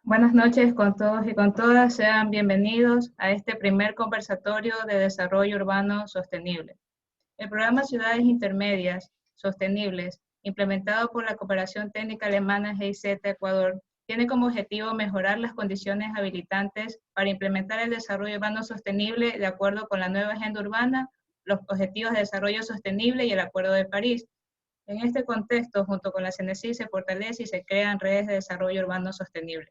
Buenas noches con todos y con todas. Sean bienvenidos a este primer conversatorio de desarrollo urbano sostenible. El programa Ciudades Intermedias Sostenibles, implementado por la Cooperación Técnica Alemana GIZ Ecuador, tiene como objetivo mejorar las condiciones habilitantes para implementar el desarrollo urbano sostenible de acuerdo con la nueva agenda urbana, los Objetivos de Desarrollo Sostenible y el Acuerdo de París. En este contexto, junto con la CNCI, se fortalece y se crean redes de desarrollo urbano sostenible.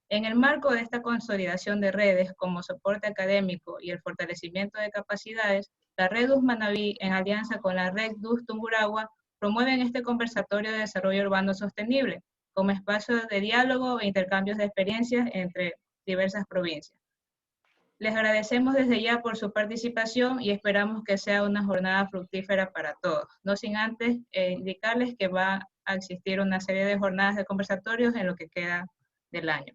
En el marco de esta consolidación de redes como soporte académico y el fortalecimiento de capacidades, la Red Dus Manabí, en alianza con la Red Dus Tungurahua, promueven este conversatorio de desarrollo urbano sostenible como espacio de diálogo e intercambios de experiencias entre diversas provincias. Les agradecemos desde ya por su participación y esperamos que sea una jornada fructífera para todos. No sin antes indicarles que va a existir una serie de jornadas de conversatorios en lo que queda del año.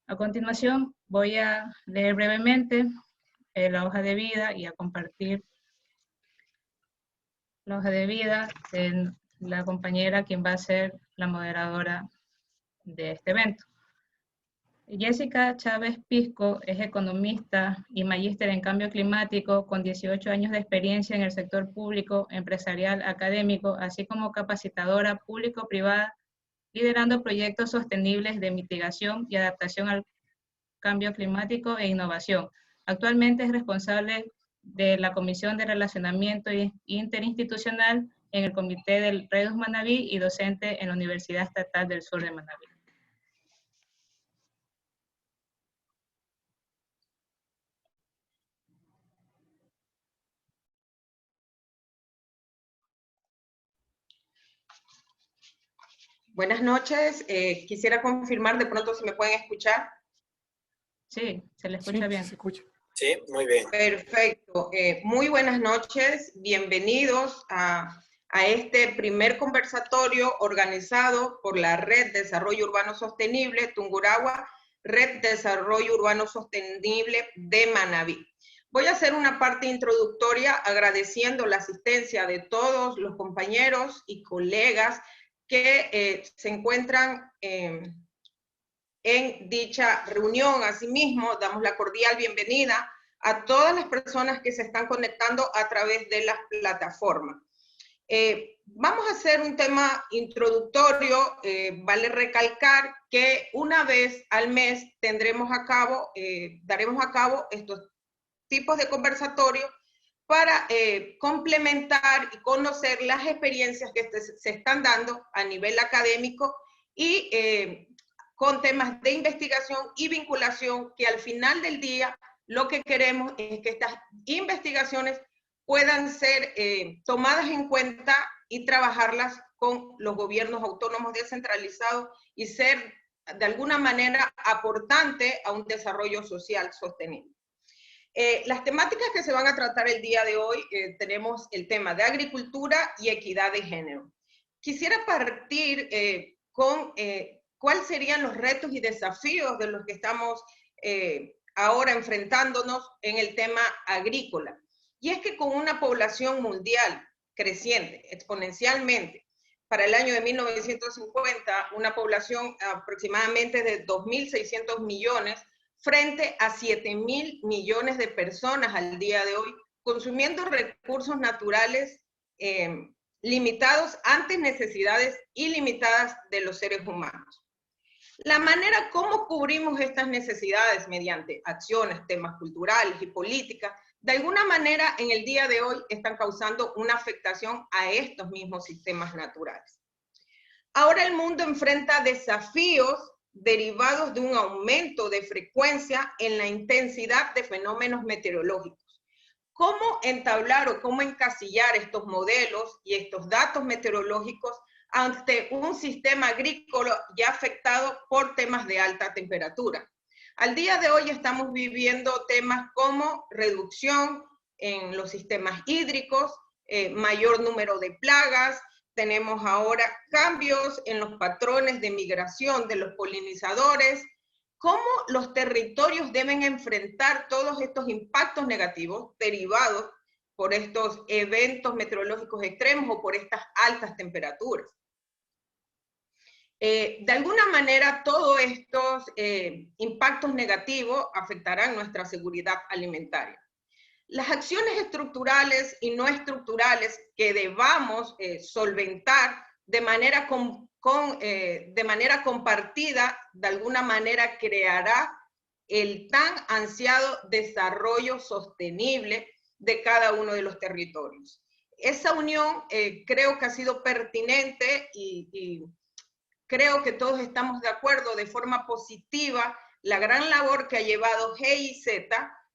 A continuación, voy a leer brevemente la hoja de vida y a compartir la hoja de vida de la compañera quien va a ser la moderadora de este evento. Jessica Chávez Pisco es economista y magíster en cambio climático con 18 años de experiencia en el sector público, empresarial, académico, así como capacitadora público-privada, liderando proyectos sostenibles de mitigación y adaptación al cambio climático e innovación. Actualmente es responsable de la Comisión de Relacionamiento Interinstitucional en el Comité del Red Dus Manabí y docente en la Universidad Estatal del Sur de Manabí. Buenas noches, quisiera confirmar de pronto si me pueden escuchar. Sí, se le escucha bien. Se escucha. Sí, muy bien. Perfecto, muy buenas noches, bienvenidos a este primer conversatorio organizado por la Red de Desarrollo Urbano Sostenible Tungurahua, Red de Desarrollo Urbano Sostenible de Manabí. Voy a hacer una parte introductoria agradeciendo la asistencia de todos los compañeros y colegas que se encuentran en dicha reunión. Asimismo, damos la cordial bienvenida a todas las personas que se están conectando a través de la plataforma. Vamos a hacer un tema introductorio. Vale recalcar que una vez al mes daremos a cabo estos tipos de conversatorios para complementar y conocer las experiencias que se están dando a nivel académico y con temas de investigación y vinculación, que al final del día lo que queremos es que estas investigaciones puedan ser tomadas en cuenta y trabajarlas con los gobiernos autónomos descentralizados y ser de alguna manera aportante a un desarrollo social sostenible. Las temáticas que se van a tratar el día de hoy, tenemos el tema de agricultura y equidad de género. Quisiera partir con cuáles serían los retos y desafíos de los que estamos ahora enfrentándonos en el tema agrícola. Y es que con una población mundial creciente exponencialmente, para el año de 1950, una población aproximadamente de 2.600 millones, frente a 7.000 millones de personas al día de hoy, consumiendo recursos naturales limitados ante necesidades ilimitadas de los seres humanos. La manera como cubrimos estas necesidades mediante acciones, temas culturales y políticas, de alguna manera en el día de hoy están causando una afectación a estos mismos sistemas naturales. Ahora el mundo enfrenta desafíos derivados de un aumento de frecuencia en la intensidad de fenómenos meteorológicos. ¿Cómo entablar o cómo encasillar estos modelos y estos datos meteorológicos ante un sistema agrícola ya afectado por temas de alta temperatura? Al día de hoy estamos viviendo temas como reducción en los sistemas hídricos, mayor número de plagas. Tenemos ahora cambios en los patrones de migración de los polinizadores. ¿Cómo los territorios deben enfrentar todos estos impactos negativos derivados por estos eventos meteorológicos extremos o por estas altas temperaturas? De alguna manera, todos estos impactos negativos afectarán nuestra seguridad alimentaria. Las acciones estructurales y no estructurales que debamos solventar de manera compartida, de alguna manera creará el tan ansiado desarrollo sostenible de cada uno de los territorios. Esa unión creo que ha sido pertinente y creo que todos estamos de acuerdo de forma positiva la gran labor que ha llevado GIZ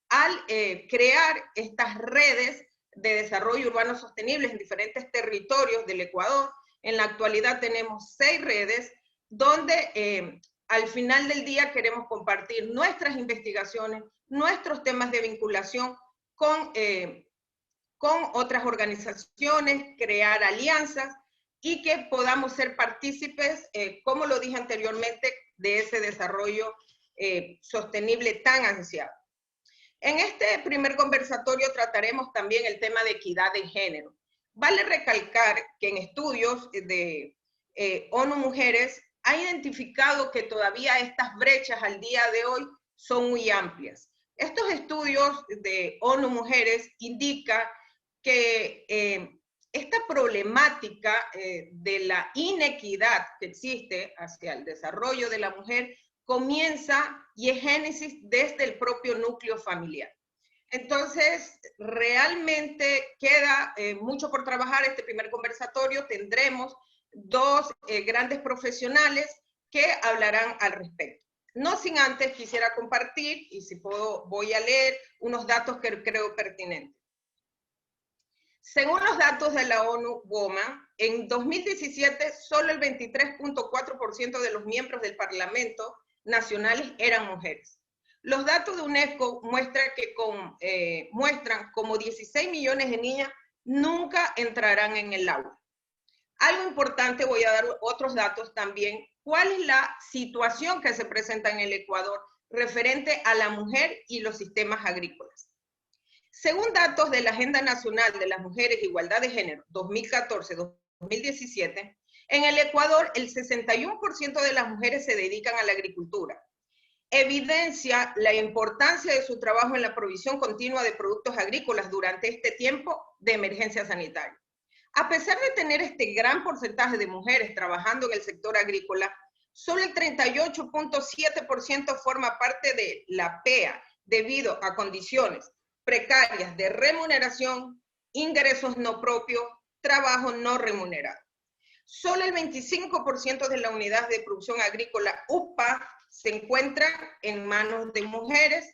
al crear estas redes de desarrollo urbano sostenibles en diferentes territorios del Ecuador. En la actualidad tenemos 6 redes donde al final del día queremos compartir nuestras investigaciones, nuestros temas de vinculación con otras organizaciones, crear alianzas y que podamos ser partícipes, como lo dije anteriormente, de ese desarrollo sostenible tan ansiado. En este primer conversatorio trataremos también el tema de equidad de género. Vale recalcar que en estudios de ONU Mujeres ha identificado que todavía estas brechas al día de hoy son muy amplias. Estos estudios de ONU Mujeres indican que esta problemática de la inequidad que existe hacia el desarrollo de la mujer comienza y es génesis desde el propio núcleo familiar. Entonces, realmente queda mucho por trabajar. Este primer conversatorio tendremos 2 grandes profesionales que hablarán al respecto. No sin antes quisiera compartir, y si puedo voy a leer unos datos que creo pertinentes. Según los datos de la ONU Women, en 2017 solo el 23.4% de los miembros del Parlamento nacionales eran mujeres. Los datos de UNESCO muestran como 16 millones de niñas nunca entrarán en el aula. Algo importante, voy a dar otros datos también. ¿Cuál es la situación que se presenta en el Ecuador referente a la mujer y los sistemas agrícolas? Según datos de la Agenda Nacional de las Mujeres e Igualdad de Género 2014-2017, en el Ecuador el 61% de las mujeres se dedican a la agricultura. Evidencia la importancia de su trabajo en la provisión continua de productos agrícolas durante este tiempo de emergencia sanitaria. A pesar de tener este gran porcentaje de mujeres trabajando en el sector agrícola, solo el 38.7% forma parte de la PEA debido a condiciones precarias de remuneración, ingresos no propios, trabajo no remunerado. Solo el 25% de la unidad de producción agrícola UPA se encuentra en manos de mujeres.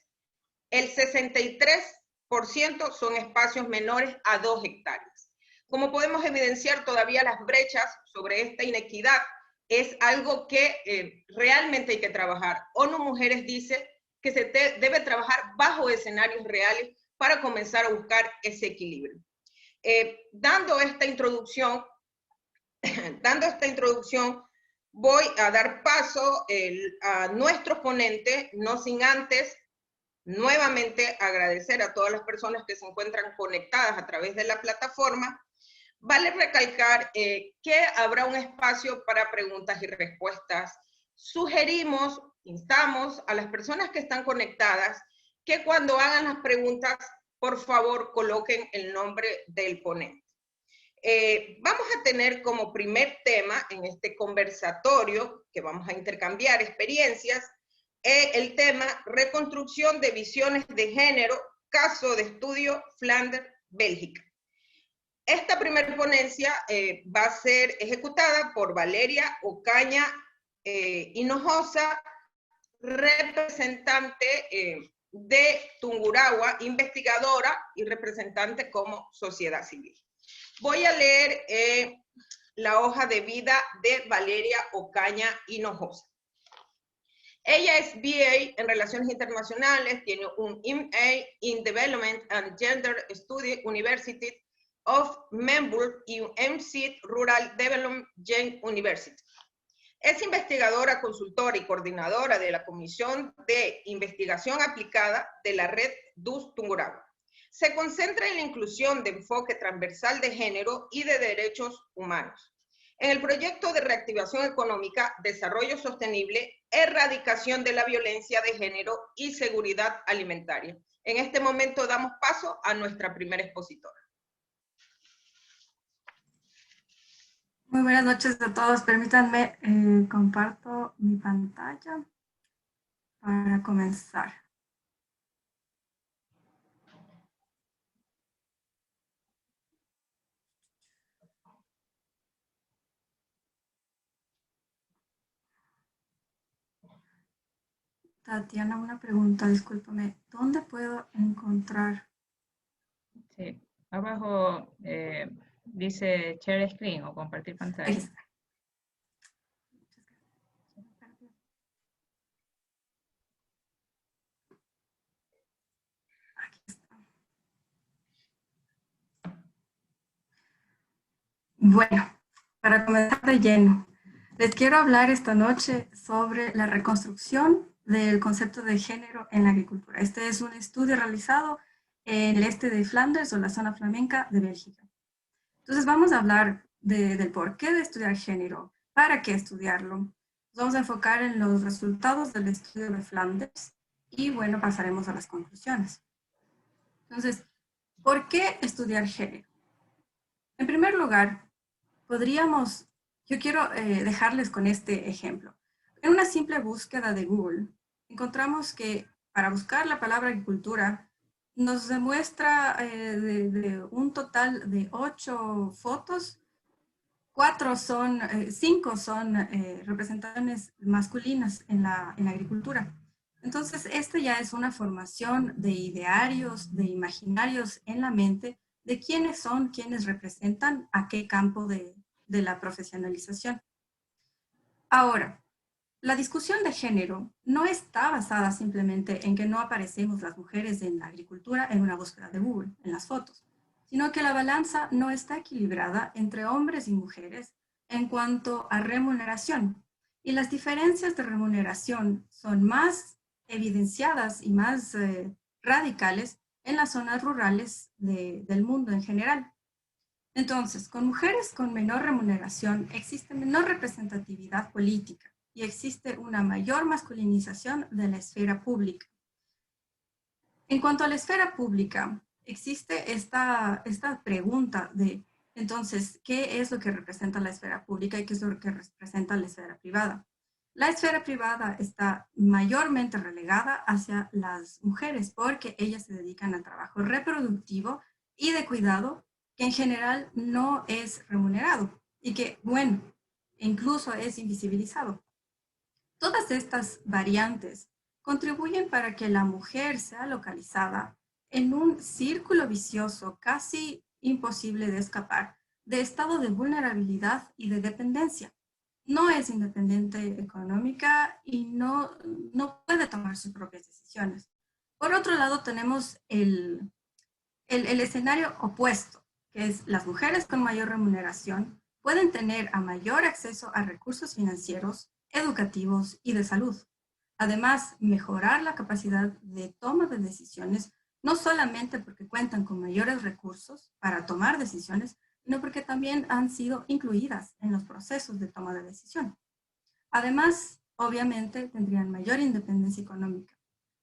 El 63% son espacios menores a 2 hectáreas. Como podemos evidenciar, todavía las brechas sobre esta inequidad es algo que realmente hay que trabajar. ONU Mujeres dice que se debe trabajar bajo escenarios reales para comenzar a buscar ese equilibrio. Dando esta introducción, voy a dar paso a nuestros ponentes, no sin antes nuevamente agradecer a todas las personas que se encuentran conectadas a través de la plataforma. Vale recalcar que habrá un espacio para preguntas y respuestas. Sugerimos, instamos a las personas que están conectadas que cuando hagan las preguntas, por favor, coloquen el nombre del ponente. Vamos a tener como primer tema en este conversatorio, que vamos a intercambiar experiencias, el tema reconstrucción de visiones de género, caso de estudio Flanders, Bélgica. Esta primera ponencia va a ser ejecutada por Valeria Ocaña Hinojosa, representante de Tungurahua, investigadora y representante como sociedad civil. Voy a leer la hoja de vida de Valeria Ocaña Hinojosa. Ella es BA en Relaciones Internacionales, tiene un MA in Development and Gender Studies, University of Melbourne y un MC Rural Development University. Es investigadora, consultora y coordinadora de la Comisión de Investigación Aplicada de la Red DUS Tungurahua. Se concentra en la inclusión de enfoque transversal de género y de derechos humanos. En el proyecto de reactivación económica, desarrollo sostenible, erradicación de la violencia de género y seguridad alimentaria. En este momento damos paso a nuestra primera expositora. Muy buenas noches a todos. Permítanme, comparto mi pantalla para comenzar. Tatiana, una pregunta, discúlpame. ¿Dónde puedo encontrar? Sí, abajo dice share screen o compartir Ahí pantalla. está. Aquí está. Bueno, para comenzar de lleno, les quiero hablar esta noche sobre la reconstrucción del concepto de género en la agricultura. Este es un estudio realizado en el este de Flandes o la zona flamenca de Bélgica. Entonces vamos a hablar del porqué de estudiar género, para qué estudiarlo. Nos vamos a enfocar en los resultados del estudio de Flandes y bueno, pasaremos a las conclusiones. Entonces, ¿por qué estudiar género? En primer lugar, yo quiero dejarles con este ejemplo. En una simple búsqueda de Google, encontramos que para buscar la palabra agricultura, nos demuestra de un total de 8 fotos, 5 son representaciones masculinas en la agricultura. Entonces, esta ya es una formación de idearios, de imaginarios en la mente de quiénes son, quiénes representan a qué campo de la profesionalización. Ahora, la discusión de género no está basada simplemente en que no aparecemos las mujeres en la agricultura en una búsqueda de Google, en las fotos, sino que la balanza no está equilibrada entre hombres y mujeres en cuanto a remuneración. Y las diferencias de remuneración son más evidenciadas y más radicales en las zonas rurales del mundo en general. Entonces, con mujeres con menor remuneración existe menor representatividad política y existe una mayor masculinización de la esfera pública. En cuanto a la esfera pública, existe esta pregunta de, entonces, ¿qué es lo que representa la esfera pública y qué es lo que representa la esfera privada? La esfera privada está mayormente relegada hacia las mujeres porque ellas se dedican al trabajo reproductivo y de cuidado que en general no es remunerado y que, bueno, incluso es invisibilizado. Todas estas variantes contribuyen para que la mujer sea localizada en un círculo vicioso casi imposible de escapar, de estado de vulnerabilidad y de dependencia. No es independiente económica y no puede tomar sus propias decisiones. Por otro lado, tenemos el escenario opuesto, que es las mujeres con mayor remuneración pueden tener a mayor acceso a recursos financieros, educativos y de salud. Además, mejorar la capacidad de toma de decisiones, no solamente porque cuentan con mayores recursos para tomar decisiones, sino porque también han sido incluidas en los procesos de toma de decisión. Además, obviamente, tendrían mayor independencia económica.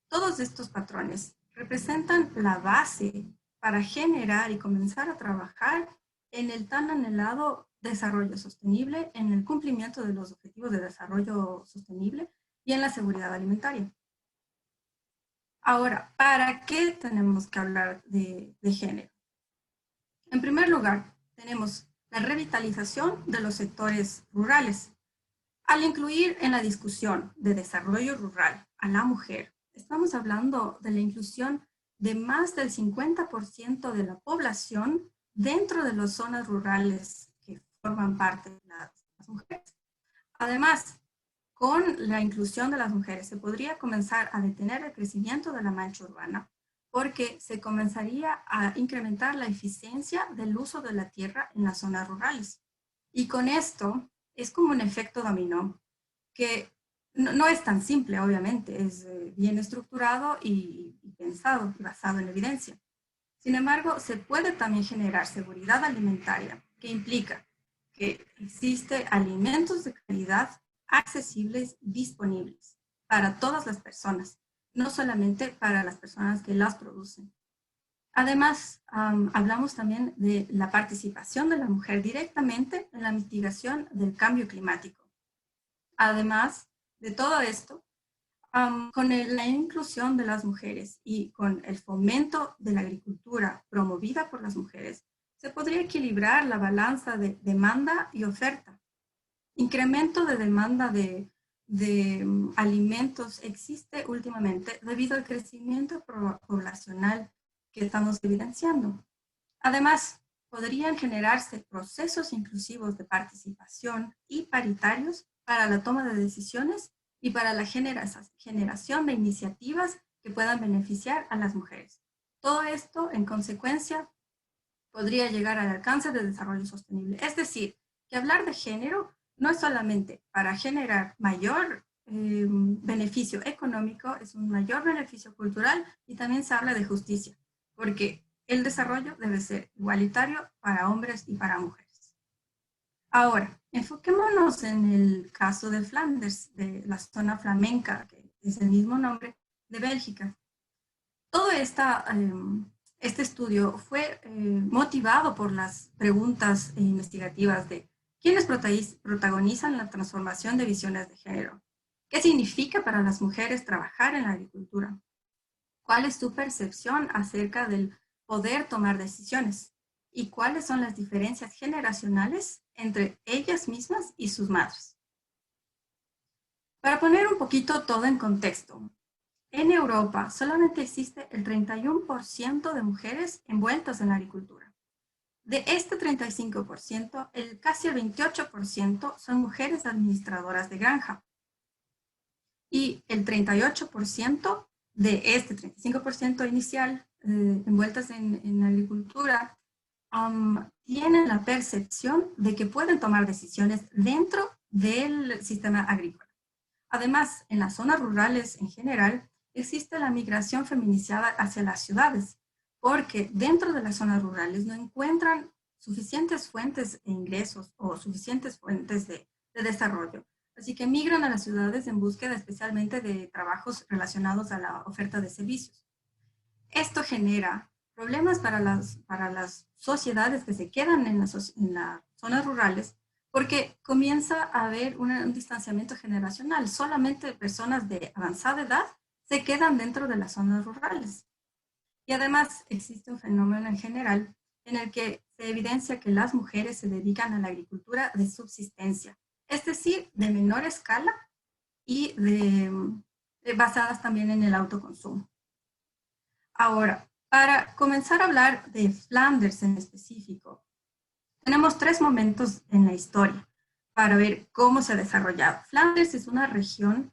Todos estos patrones representan la base para generar y comenzar a trabajar en el tan anhelado desarrollo sostenible, en el cumplimiento de los objetivos de desarrollo sostenible y en la seguridad alimentaria. Ahora, ¿para qué tenemos que hablar de género? En primer lugar, tenemos la revitalización de los sectores rurales. Al incluir en la discusión de desarrollo rural a la mujer, estamos hablando de la inclusión de más del 50% de la población dentro de las zonas rurales que forman parte de las mujeres. Además, con la inclusión de las mujeres se podría comenzar a detener el crecimiento de la mancha urbana porque se comenzaría a incrementar la eficiencia del uso de la tierra en las zonas rurales. Y con esto es como un efecto dominó que no es tan simple, obviamente, es bien estructurado y pensado y basado en evidencia. Sin embargo, se puede también generar seguridad alimentaria, que implica que existe alimentos de calidad accesibles, disponibles para todas las personas, no solamente para las personas que las producen. Además, hablamos también de la participación de la mujer directamente en la mitigación del cambio climático. Además de todo esto, con la inclusión de las mujeres y con el fomento de la agricultura promovida por las mujeres, se podría equilibrar la balanza de demanda y oferta. Incremento de demanda de alimentos existe últimamente debido al crecimiento poblacional que estamos evidenciando. Además, podrían generarse procesos inclusivos de participación y paritarios para la toma de decisiones y para la generación de iniciativas que puedan beneficiar a las mujeres. Todo esto, en consecuencia, podría llegar al alcance del desarrollo sostenible. Es decir, que hablar de género no es solamente para generar mayor beneficio económico, es un mayor beneficio cultural y también se habla de justicia, porque el desarrollo debe ser igualitario para hombres y para mujeres. Ahora, enfoquémonos en el caso de Flanders, de la zona flamenca, que es el mismo nombre, de Bélgica. Todo este estudio fue motivado por las preguntas investigativas de quiénes protagonizan la transformación de visiones de género, qué significa para las mujeres trabajar en la agricultura, cuál es su percepción acerca del poder tomar decisiones y cuáles son las diferencias generacionales entre ellas mismas y sus madres. Para poner un poquito todo en contexto, en Europa solamente existe el 31% de mujeres envueltas en la agricultura. De este 35%, casi el 28% son mujeres administradoras de granja. Y el 38% de este 35% inicial envueltas en agricultura tienen la percepción de que pueden tomar decisiones dentro del sistema agrícola. Además, en las zonas rurales en general, existe la migración feminizada hacia las ciudades, porque dentro de las zonas rurales no encuentran suficientes fuentes de ingresos o suficientes fuentes de desarrollo. Así que migran a las ciudades en búsqueda especialmente de trabajos relacionados a la oferta de servicios. Esto genera problemas para las sociedades que se quedan en las zonas rurales, porque comienza a haber un distanciamiento generacional. Solamente personas de avanzada edad se quedan dentro de las zonas rurales. Y además existe un fenómeno en general en el que se evidencia que las mujeres se dedican a la agricultura de subsistencia, es decir, de menor escala y basadas también en el autoconsumo. Ahora, para comenzar a hablar de Flanders en específico, tenemos 3 momentos en la historia para ver cómo se ha desarrollado. Flanders es una región,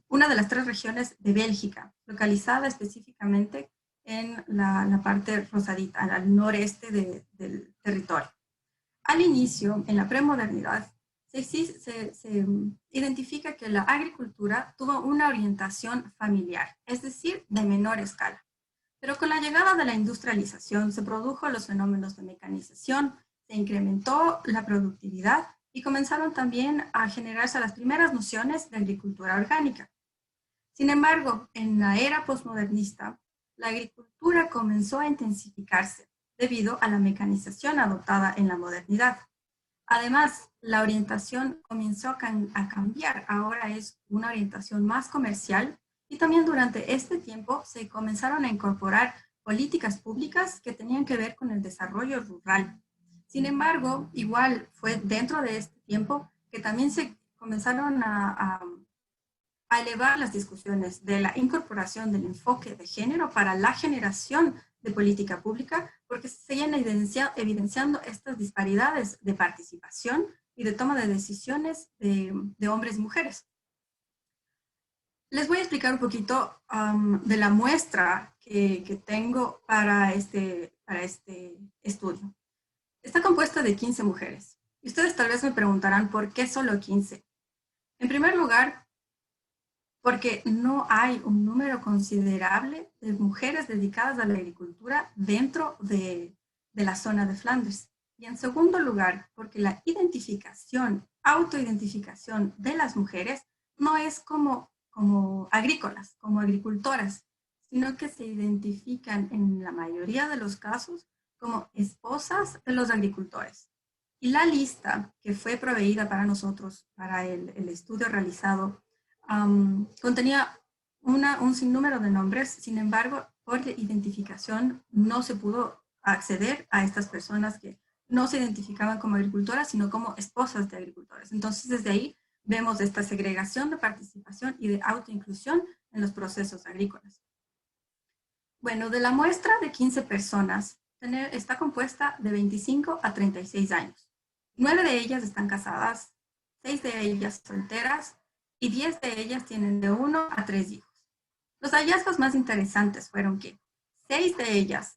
una de las 3 regiones de Bélgica, localizada específicamente en la parte rosadita, al noreste del territorio. Al inicio, en la premodernidad, se identifica que la agricultura tuvo una orientación familiar, es decir, de menor escala. Pero con la llegada de la industrialización se produjo los fenómenos de mecanización, se incrementó la productividad y comenzaron también a generarse las primeras nociones de agricultura orgánica. Sin embargo, en la era postmodernista, la agricultura comenzó a intensificarse debido a la mecanización adoptada en la modernidad. Además, la orientación comenzó a cambiar. Ahora es una orientación más comercial y también durante este tiempo se comenzaron a incorporar políticas públicas que tenían que ver con el desarrollo rural. Sin embargo, igual fue dentro de este tiempo que también se comenzaron a elevar las discusiones de la incorporación del enfoque de género para la generación de política pública, porque se seguían evidenciando estas disparidades de participación y de toma de decisiones de hombres y mujeres. Les voy a explicar un poquito de la muestra que tengo para este estudio. Está compuesta de 15 mujeres. Y ustedes tal vez me preguntarán, ¿por qué solo 15? En primer lugar, porque no hay un número considerable de mujeres dedicadas a la agricultura dentro de la zona de Flanders. Y en segundo lugar, porque la identificación, autoidentificación de las mujeres no es como agrícolas, como agricultoras, sino que se identifican en la mayoría de los casos como esposas de los agricultores. Y la lista que fue proveída para nosotros, para el estudio realizado, contenía un sinnúmero de nombres. Sin embargo, por identificación no se pudo acceder a estas personas que no se identificaban como agricultoras, sino como esposas de agricultores. Entonces, desde ahí vemos esta segregación de participación y de autoinclusión en los procesos agrícolas. Bueno, de la muestra de 15 personas, está compuesta de 25 a 36 años. 9 de ellas están casadas, 6 de ellas solteras y 10 de ellas tienen de 1 a 3 hijos. Los hallazgos más interesantes fueron que 6 de ellas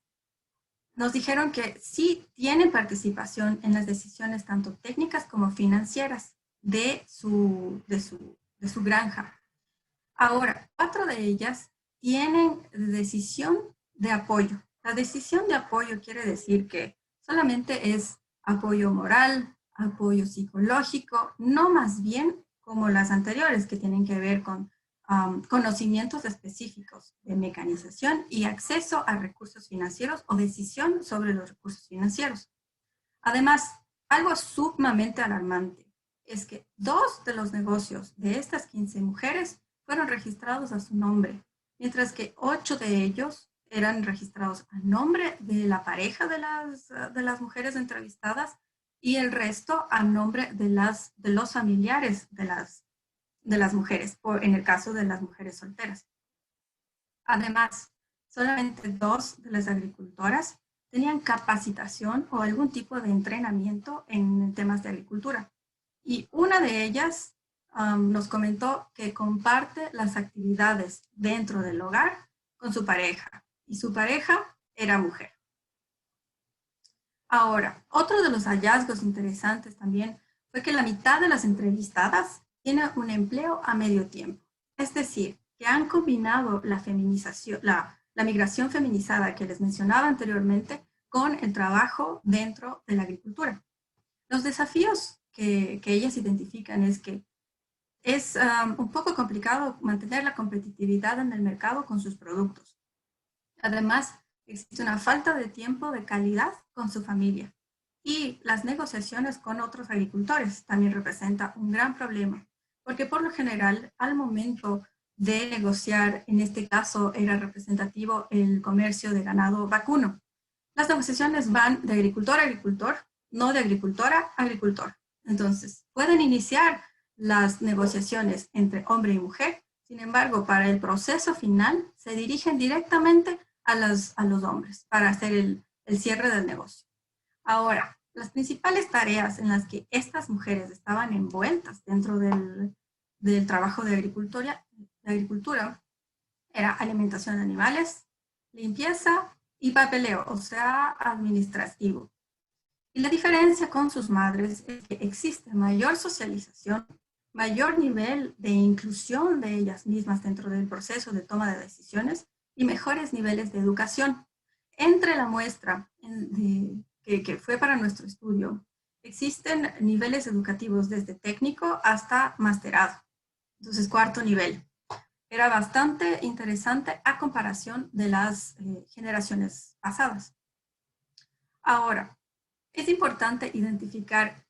nos dijeron que sí tienen participación en las decisiones tanto técnicas como financieras de su granja. Ahora, 4 de ellas tienen decisión de apoyo. La decisión de apoyo quiere decir que solamente es apoyo moral, apoyo psicológico, no más bien como las anteriores que tienen que ver con conocimientos específicos de mecanización y acceso a recursos financieros o decisión sobre los recursos financieros. Además, algo sumamente alarmante es que 2 de los negocios de estas 15 mujeres fueron registrados a su nombre, mientras que 8 de ellos eran registrados a nombre de la pareja de las mujeres entrevistadas y el resto a nombre de los familiares de las mujeres, en el caso de las mujeres solteras. Además, solamente 2 de las agricultoras tenían capacitación o algún tipo de entrenamiento en temas de agricultura. Y una de ellas nos comentó que comparte las actividades dentro del hogar con su pareja, y su pareja era mujer. Ahora, otro de los hallazgos interesantes también fue que la mitad de las entrevistadas tiene un empleo a medio tiempo. Es decir, que han combinado la feminización, la migración feminizada que les mencionaba anteriormente con el trabajo dentro de la agricultura. Los desafíos que ellas identifican es que es un poco complicado mantener la competitividad en el mercado con sus productos. Además, existe una falta de tiempo de calidad con su familia. Y las negociaciones con otros agricultores también representa un gran problema, porque por lo general, al momento de negociar, en este caso era representativo el comercio de ganado vacuno. Las negociaciones van de agricultor a agricultor, no de agricultora a agricultor. Entonces, pueden iniciar las negociaciones entre hombre y mujer, sin embargo, para el proceso final se dirigen directamente a los hombres para hacer el cierre del negocio. Ahora, las principales tareas en las que estas mujeres estaban envueltas dentro del trabajo de agricultura era alimentación de animales, limpieza y papeleo, o sea, administrativo. Y la diferencia con sus madres es que existe mayor socialización, mayor nivel de inclusión de ellas mismas dentro del proceso de toma de decisiones y mejores niveles de educación. Entre la muestra que fue para nuestro estudio, existen niveles educativos desde técnico hasta masterado. Entonces, 4º nivel. Era bastante interesante a comparación de las generaciones pasadas. Ahora, es importante identificar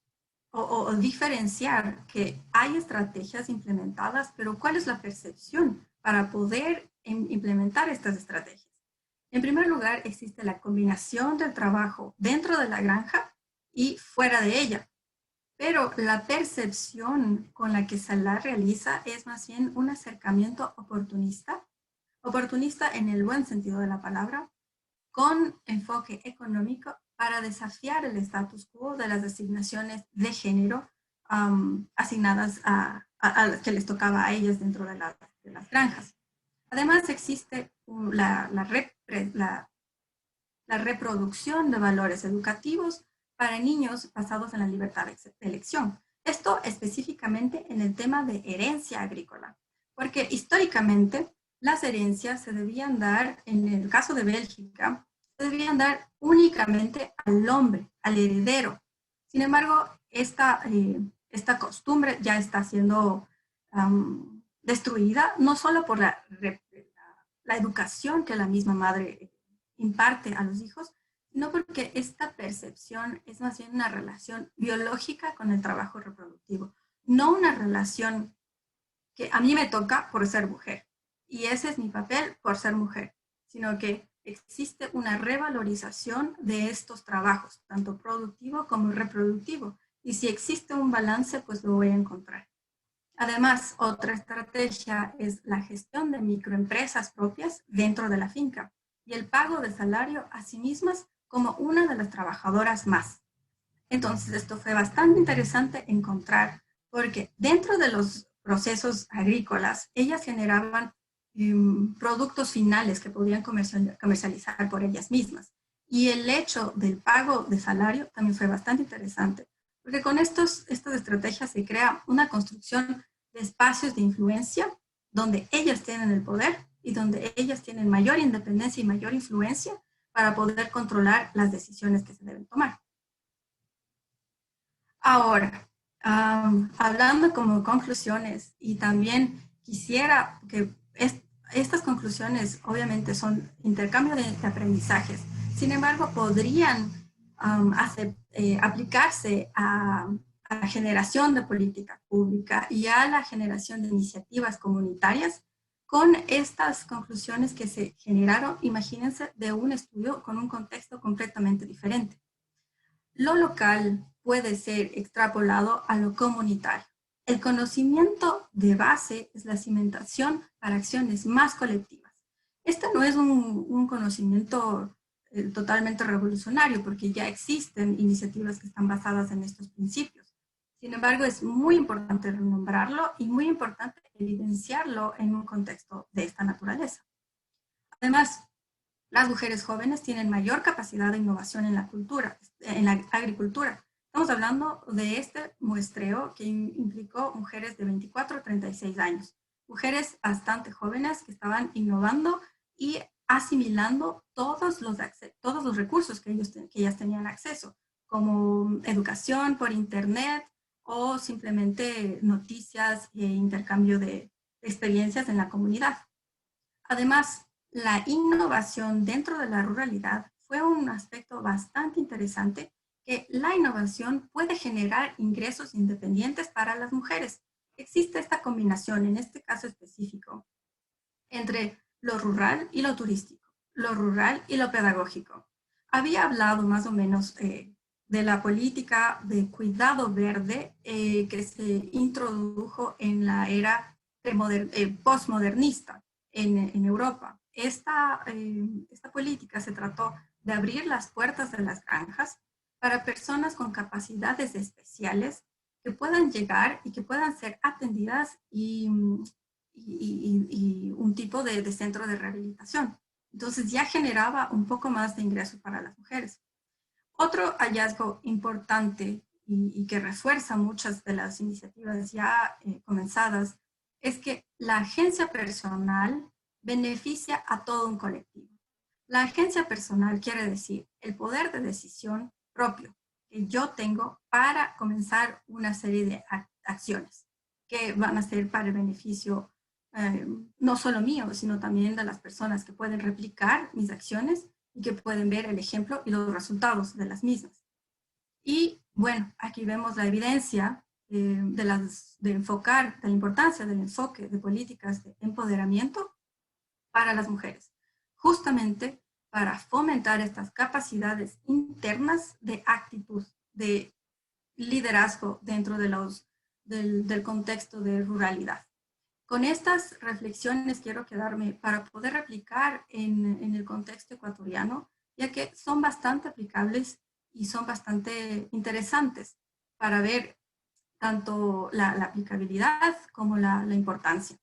o diferenciar que hay estrategias implementadas, pero ¿cuál es la percepción para poder implementar estas estrategias? En primer lugar, existe la combinación del trabajo dentro de la granja y fuera de ella. Pero la percepción con la que se la realiza es más bien un acercamiento oportunista en el buen sentido de la palabra, con enfoque económico para desafiar el status quo de las asignaciones de género asignadas a las que les tocaba a ellas dentro de las granjas. Además, existe la reproducción de valores educativos para niños basados en la libertad de elección. Esto específicamente en el tema de herencia agrícola, porque históricamente las herencias se debían dar, en el caso de Bélgica, se debían dar únicamente al hombre, al heredero. Sin embargo, esta costumbre ya está siendo destruida, no solo por la educación que la misma madre imparte a los hijos, sino porque esta percepción es más bien una relación biológica con el trabajo reproductivo, no una relación que a mí me toca por ser mujer, y ese es mi papel por ser mujer, sino que existe una revalorización de estos trabajos, tanto productivo como reproductivo, y si existe un balance, pues lo voy a encontrar. Además, otra estrategia es la gestión de microempresas propias dentro de la finca y el pago de salario a sí mismas como una de las trabajadoras más. Entonces, esto fue bastante interesante encontrar porque dentro de los procesos agrícolas, ellas generaban productos finales que podían comercializar por ellas mismas. Y el hecho del pago de salario también fue bastante interesante, porque con estas estrategias se crea una construcción de espacios de influencia donde ellas tienen el poder y donde ellas tienen mayor independencia y mayor influencia para poder controlar las decisiones que se deben tomar. Ahora, hablando como conclusiones, y también quisiera que estas conclusiones obviamente son intercambio de aprendizajes, sin embargo podrían aplicarse a la generación de política pública y a la generación de iniciativas comunitarias con estas conclusiones que se generaron, imagínense, de un estudio con un contexto completamente diferente. Lo local puede ser extrapolado a lo comunitario. El conocimiento de base es la cimentación para acciones más colectivas. Este no es un conocimiento totalmente revolucionario porque ya existen iniciativas que están basadas en estos principios. Sin embargo, es muy importante renombrarlo y muy importante evidenciarlo en un contexto de esta naturaleza. Además, las mujeres jóvenes tienen mayor capacidad de innovación en la agricultura. Estamos hablando de este muestreo que implicó mujeres de 24 a 36 años. Mujeres bastante jóvenes que estaban innovando y asimilando todos los recursos que ellas tenían acceso, como educación por internet o simplemente noticias e intercambio de experiencias en la comunidad. Además, la innovación dentro de la ruralidad fue un aspecto bastante interesante, que la innovación puede generar ingresos independientes para las mujeres. Existe esta combinación, en este caso específico, entre lo rural y lo turístico, lo rural y lo pedagógico. Había hablado más o menos de la política de cuidado verde que se introdujo en la era postmodernista en Europa. Esta política se trató de abrir las puertas de las granjas para personas con capacidades especiales que puedan llegar y que puedan ser atendidas y un tipo de centro de rehabilitación. Entonces ya generaba un poco más de ingresos para las mujeres. Otro hallazgo importante y que refuerza muchas de las iniciativas ya comenzadas es que la agencia personal beneficia a todo un colectivo. La agencia personal quiere decir el poder de decisión propio que yo tengo para comenzar una serie de acciones que van a ser para el beneficio no solo mío, sino también de las personas que pueden replicar mis acciones y que pueden ver el ejemplo y los resultados de las mismas. Y bueno, aquí vemos la evidencia de la importancia del enfoque de políticas de empoderamiento para las mujeres, justamente para fomentar estas capacidades internas de actitud, de liderazgo dentro del contexto de ruralidad. Con estas reflexiones quiero quedarme para poder replicar en el contexto ecuatoriano, ya que son bastante aplicables y son bastante interesantes para ver tanto la aplicabilidad como la importancia.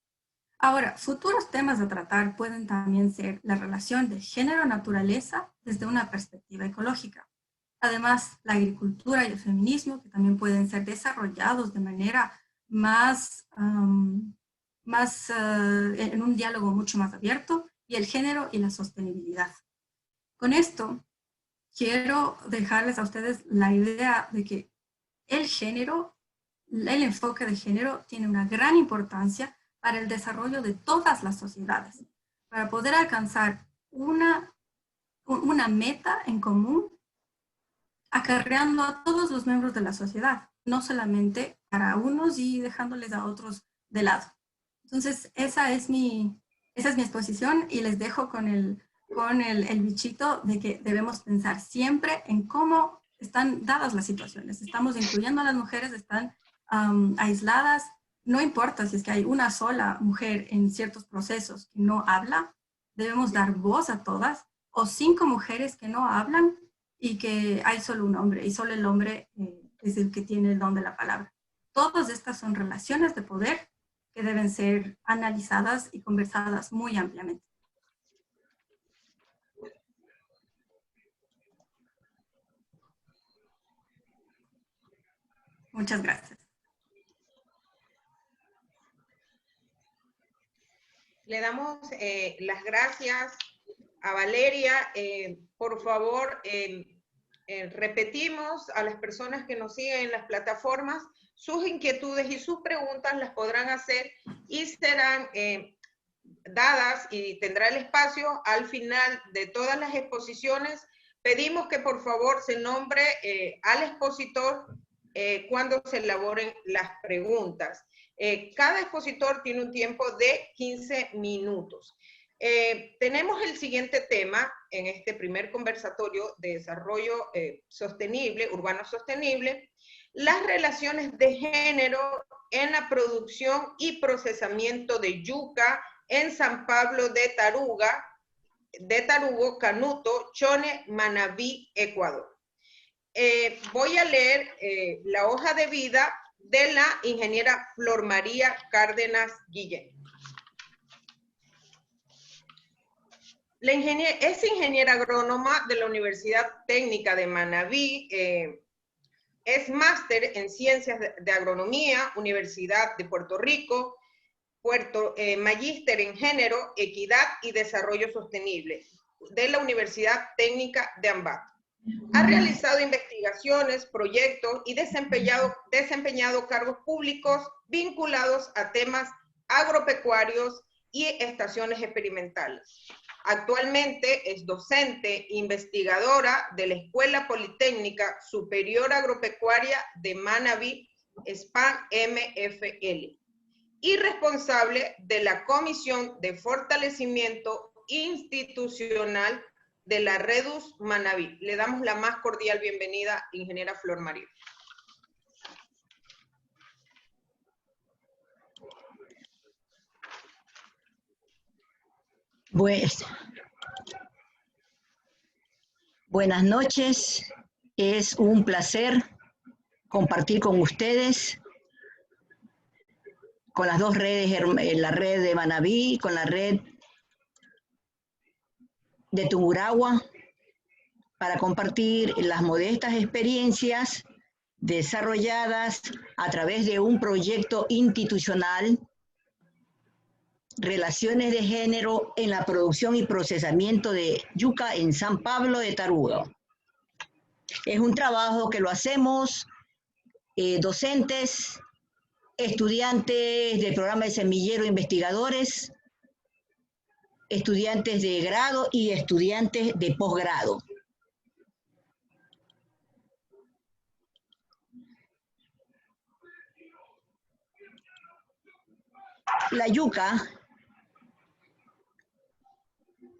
Ahora, futuros temas a tratar pueden también ser la relación de género-naturaleza desde una perspectiva ecológica. Además, la agricultura y el feminismo, que también pueden ser desarrollados de manera en un diálogo mucho más abierto, y el género y la sostenibilidad. Con esto, quiero dejarles a ustedes la idea de que el género, el enfoque de género tiene una gran importancia para el desarrollo de todas las sociedades, para poder alcanzar una meta en común, acarreando a todos los miembros de la sociedad, no solamente para unos y dejándoles a otros de lado. Entonces, esa es mi exposición y les dejo con el bichito de que debemos pensar siempre en cómo están dadas las situaciones. Estamos incluyendo a las mujeres, están aisladas. No importa si es que hay una sola mujer en ciertos procesos que no habla, debemos dar voz a todas, o 5 mujeres que no hablan y que hay solo un hombre, y solo el hombre es el que tiene el don de la palabra. Todas estas son relaciones de poder que deben ser analizadas y conversadas muy ampliamente. Muchas gracias. Le damos las gracias a Valeria. Por favor, repetimos a las personas que nos siguen en las plataformas, sus inquietudes y sus preguntas las podrán hacer y serán dadas y tendrá el espacio al final de todas las exposiciones. Pedimos que por favor se nombre al expositor cuando se elaboren las preguntas. Cada expositor tiene un tiempo de 15 minutos. Tenemos el siguiente tema en este primer conversatorio de desarrollo sostenible, urbano sostenible, las relaciones de género en la producción y procesamiento de yuca en San Pablo de Tarugo, Canuto, Chone, Manabí, Ecuador. Voy a leer la hoja de vida de la ingeniera Flor María Cárdenas Guillén. Es ingeniera agrónoma de la Universidad Técnica de Manabí, es máster en Ciencias de Agronomía, Universidad de Puerto Rico, magíster en Género, Equidad y Desarrollo Sostenible de la Universidad Técnica de Ambato. Ha realizado investigaciones, proyectos y desempeñado cargos públicos vinculados a temas agropecuarios y estaciones experimentales. Actualmente es docente investigadora de la Escuela Politécnica Superior Agropecuaria de Manabí, SPAN MFL, y responsable de la Comisión de Fortalecimiento Institucional de la Redus Manabí. Le damos la más cordial bienvenida, ingeniera Flor María. Buenas noches, es un placer compartir con ustedes, con las dos redes, la red de Manabí, con la red de Tungurahua, para compartir las modestas experiencias desarrolladas a través de un proyecto institucional, Relaciones de Género en la Producción y Procesamiento de Yuca en San Pablo de Tarugo. Es un trabajo que lo hacemos docentes, estudiantes del programa de semillero investigadores, estudiantes de grado y estudiantes de posgrado. La yuca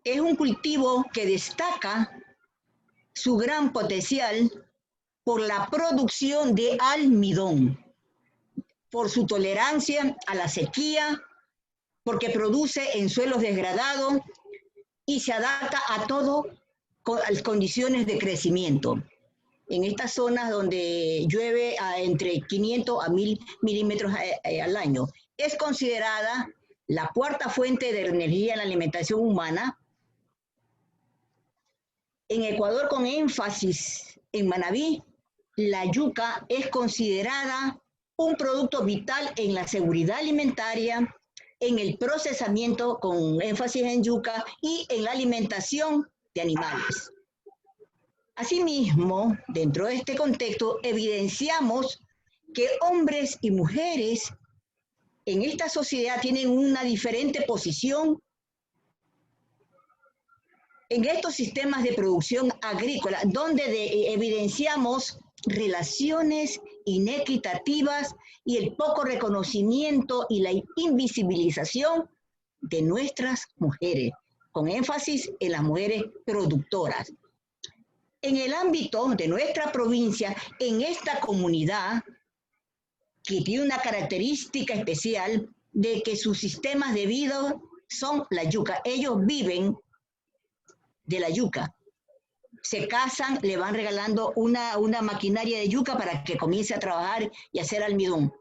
es un cultivo que destaca su gran potencial por la producción de almidón, por su tolerancia a la sequía, porque produce en suelos degradados y se adapta a todo las condiciones de crecimiento. En estas zonas donde llueve entre 500 a 1000 milímetros al año, es considerada la cuarta fuente de energía en la alimentación humana. En Ecuador, con énfasis en Manabí, la yuca es considerada un producto vital en la seguridad alimentaria, en el procesamiento con énfasis en yuca y en la alimentación de animales. Asimismo, dentro de este contexto, evidenciamos que hombres y mujeres en esta sociedad tienen una diferente posición en estos sistemas de producción agrícola, donde evidenciamos relaciones inequitativas y el poco reconocimiento y la invisibilización de nuestras mujeres, con énfasis en las mujeres productoras. En el ámbito de nuestra provincia, en esta comunidad, que tiene una característica especial de que sus sistemas de vida son la yuca. Ellos viven de la yuca. Se casan, le van regalando una maquinaria de yuca para que comience a trabajar y hacer almidón.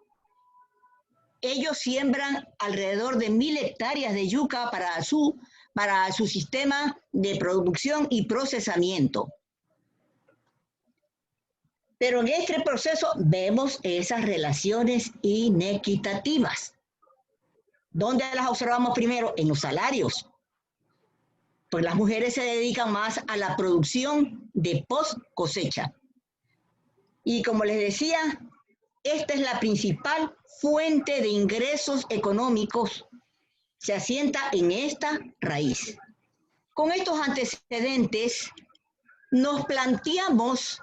Ellos siembran alrededor de 1000 hectáreas de yuca para su sistema de producción y procesamiento. Pero en este proceso vemos esas relaciones inequitativas. ¿Dónde las observamos primero? En los salarios. Pues las mujeres se dedican más a la producción de post cosecha. Y como les decía, esta es la principal fuente de ingresos económicos. Se asienta en esta raíz. Con estos antecedentes, nos planteamos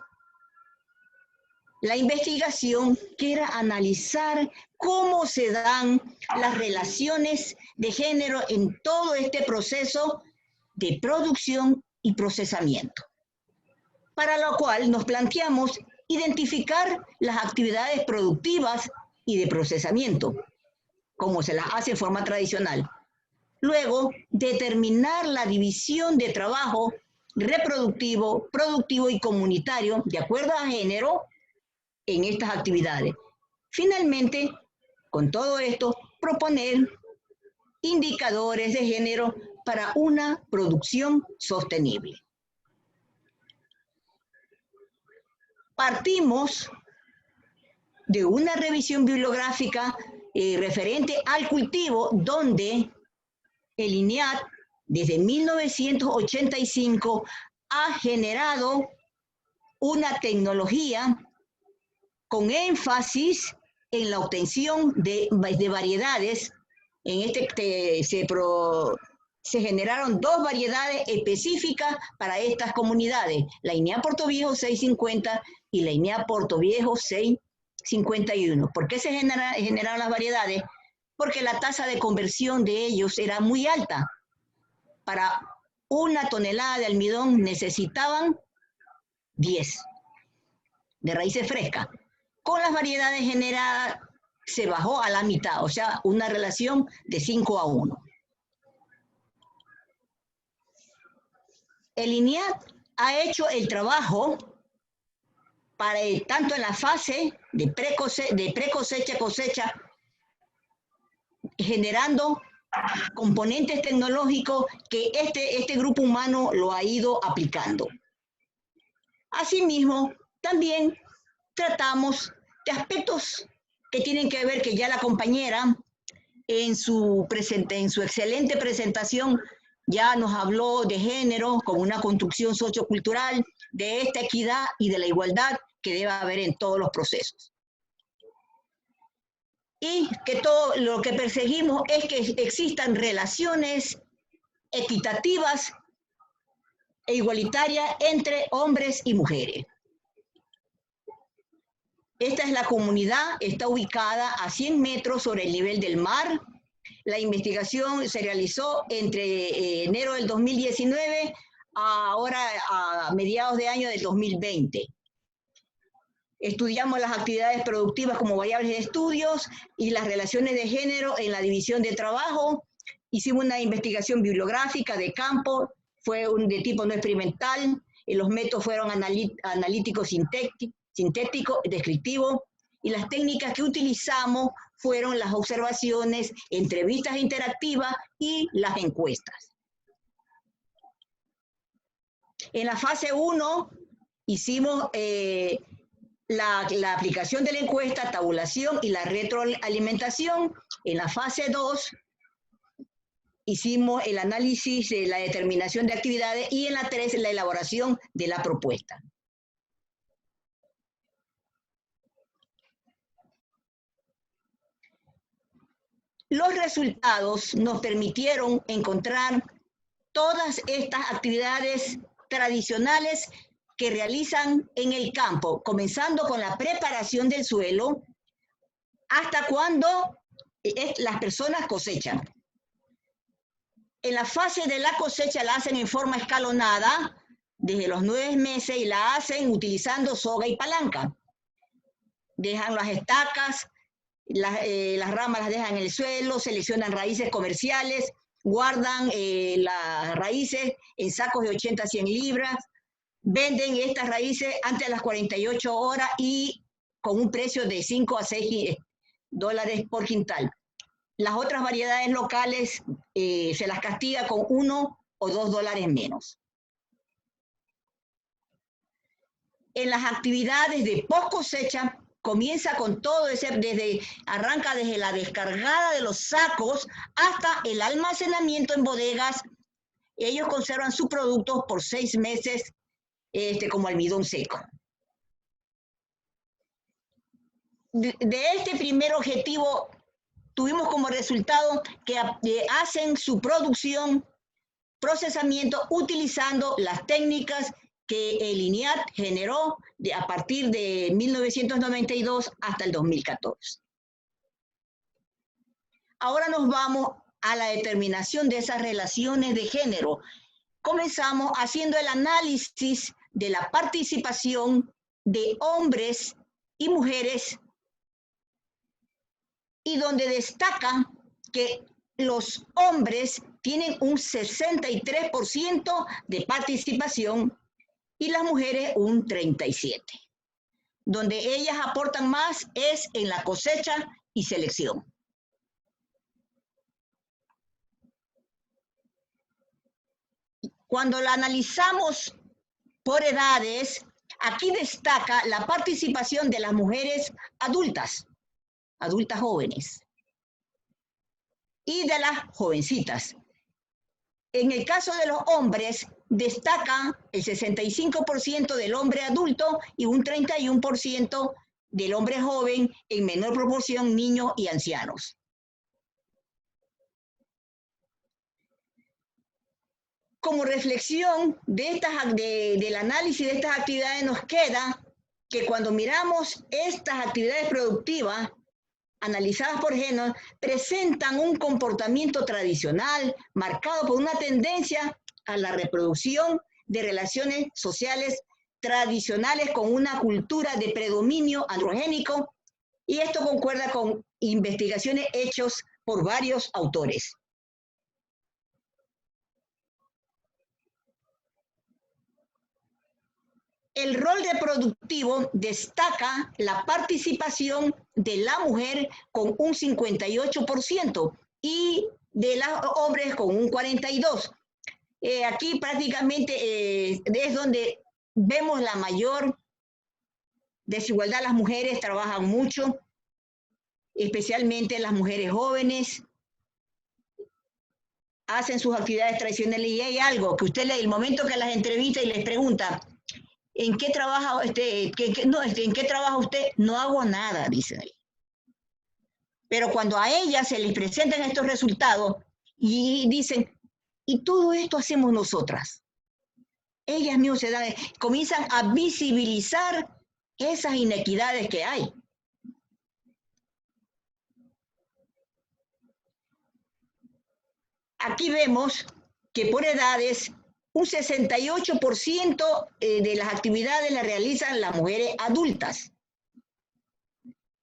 la investigación, que era analizar cómo se dan las relaciones de género en todo este proceso de producción y procesamiento. Para lo cual nos planteamos identificar las actividades productivas y de procesamiento, como se las hace en forma tradicional. Luego, determinar la división de trabajo reproductivo, productivo y comunitario de acuerdo a género en estas actividades. Finalmente, con todo esto, proponer indicadores de género para una producción sostenible. Partimos de una revisión bibliográfica referente al cultivo, donde el INEAT, desde 1985, ha generado una tecnología con énfasis en la obtención de variedades. En se generaron 2 variedades específicas para estas comunidades, la Inia Portoviejo 650 y la Inia Portoviejo 651. ¿Por qué se generaron las variedades? Porque la tasa de conversión de ellos era muy alta. Para 1 tonelada de almidón necesitaban 10 de raíces frescas. Con las variedades generadas se bajó a la mitad, o sea, una relación de 5:1. El INEAT ha hecho el trabajo para tanto en la fase de pre-cosecha, generando componentes tecnológicos que este grupo humano lo ha ido aplicando. Asimismo, también tratamos de aspectos que tienen que ver, que ya la compañera en su excelente presentación ya nos habló de género como una construcción sociocultural, de esta equidad y de la igualdad que debe haber en todos los procesos. Y que todo lo que perseguimos es que existan relaciones equitativas e igualitarias entre hombres y mujeres. Esta es la comunidad, está ubicada a 100 metros sobre el nivel del mar. La investigación se realizó entre enero del 2019 ahora a mediados de año del 2020. Estudiamos las actividades productivas como variables de estudios y las relaciones de género en la división de trabajo. Hicimos una investigación bibliográfica de campo, fue de tipo no experimental, y los métodos fueron analíticos sintético, descriptivo, y las técnicas que utilizamos fueron las observaciones, entrevistas interactivas y las encuestas. En la fase 1 hicimos la aplicación de la encuesta, tabulación y la retroalimentación. En la fase 2 hicimos el análisis de la determinación de actividades y en la 3 la elaboración de la propuesta. Los resultados nos permitieron encontrar todas estas actividades tradicionales que realizan en el campo, comenzando con la preparación del suelo hasta cuando las personas cosechan. En la fase de la cosecha la hacen en forma escalonada desde los 9 meses y la hacen utilizando soga y palanca. Dejan las estacas, las ramas las dejan en el suelo, seleccionan raíces comerciales, guardan las raíces en sacos de 80 a 100 libras, venden estas raíces antes de las 48 horas y con un precio de 5 a 6 dólares por quintal. Las otras variedades locales se las castiga con 1 o 2 dólares menos. En las actividades de post cosecha, comienza con todo arranca desde la descargada de los sacos hasta el almacenamiento en bodegas. Ellos conservan sus productos por 6 meses como almidón seco. De este primer objetivo tuvimos como resultado que hacen su producción, procesamiento utilizando las técnicas que el INIAT generó a partir de 1992 hasta el 2014. Ahora nos vamos a la determinación de esas relaciones de género. Comenzamos haciendo el análisis de la participación de hombres y mujeres y donde destaca que los hombres tienen un 63% de participación y las mujeres un 37%. Donde ellas aportan más es en la cosecha y selección. Cuando la analizamos por edades, aquí destaca la participación de las mujeres adultas jóvenes, y de las jovencitas. En el caso de los hombres, destaca el 65% del hombre adulto y un 31% del hombre joven, en menor proporción niños y ancianos. Como reflexión del análisis de estas actividades nos queda que cuando miramos estas actividades productivas, analizadas por género, presentan un comportamiento tradicional marcado por una tendencia a la reproducción de relaciones sociales tradicionales con una cultura de predominio androgénico, y esto concuerda con investigaciones hechas por varios autores. El rol reproductivo destaca la participación de la mujer con un 58% y de los hombres con un 42%. Aquí prácticamente es donde vemos la mayor desigualdad. Las mujeres trabajan mucho, especialmente las mujeres jóvenes, hacen sus actividades tradicionales, y hay algo que usted el momento que las entrevista y les pregunta, ¿en qué trabaja usted? ¿En qué trabaja usted? No hago nada, dicen ahí. Pero cuando a ellas se les presentan estos resultados y dicen, y todo esto hacemos nosotras, ellas mismas comienzan a visibilizar esas inequidades que hay. Aquí vemos que por edades, un 68% de las actividades las realizan las mujeres adultas.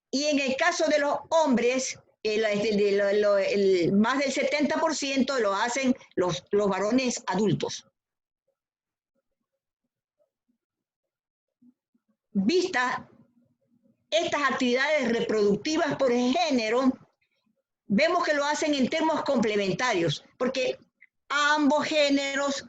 Y en el caso de los hombres, más del 70% lo hacen los varones adultos. Vistas estas actividades reproductivas por género, vemos que lo hacen en términos complementarios, porque ambos géneros,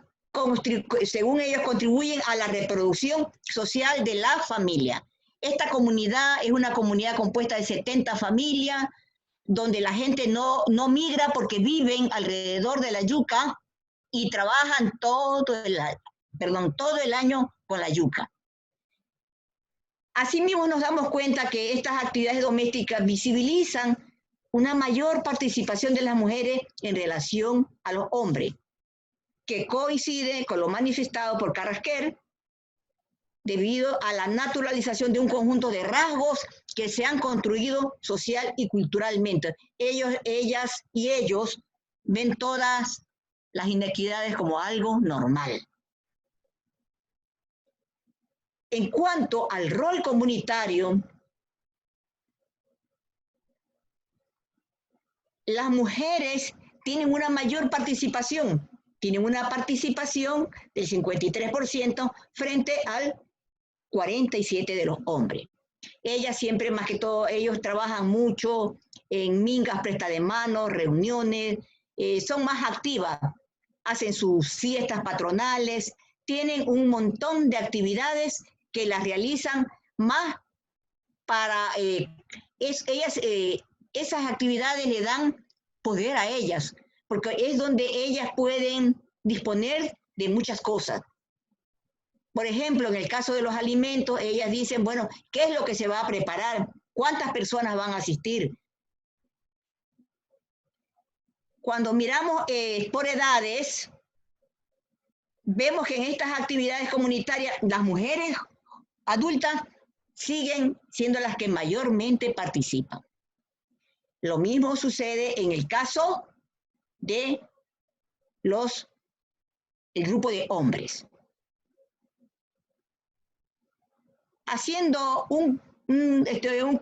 según ellos, contribuyen a la reproducción social de la familia. Esta comunidad es una comunidad compuesta de 70 familias, donde la gente no migra porque viven alrededor de la yuca y trabajan todo el año con la yuca. Asimismo, nos damos cuenta que estas actividades domésticas visibilizan una mayor participación de las mujeres en relación a los hombres, que coincide con lo manifestado por Carrasquer, debido a la naturalización de un conjunto de rasgos que se han construido social y culturalmente. Ellos, ellas y ellos ven todas las inequidades como algo normal. En cuanto al rol comunitario, las mujeres tienen una mayor participación, tienen una participación del 53% frente al 47% de los hombres. Ellas siempre, más que todo, ellos trabajan mucho en mingas, presta de manos, reuniones, son más activas, hacen sus fiestas patronales, tienen un montón de actividades que las realizan más para esas actividades le dan poder a ellas, porque es donde ellas pueden disponer de muchas cosas. Por ejemplo, en el caso de los alimentos, ellas dicen, bueno, ¿qué es lo que se va a preparar? ¿Cuántas personas van a asistir? Cuando miramos por edades, vemos que en estas actividades comunitarias las mujeres adultas siguen siendo las que mayormente participan. Lo mismo sucede en el caso de el grupo de hombres. Haciendo un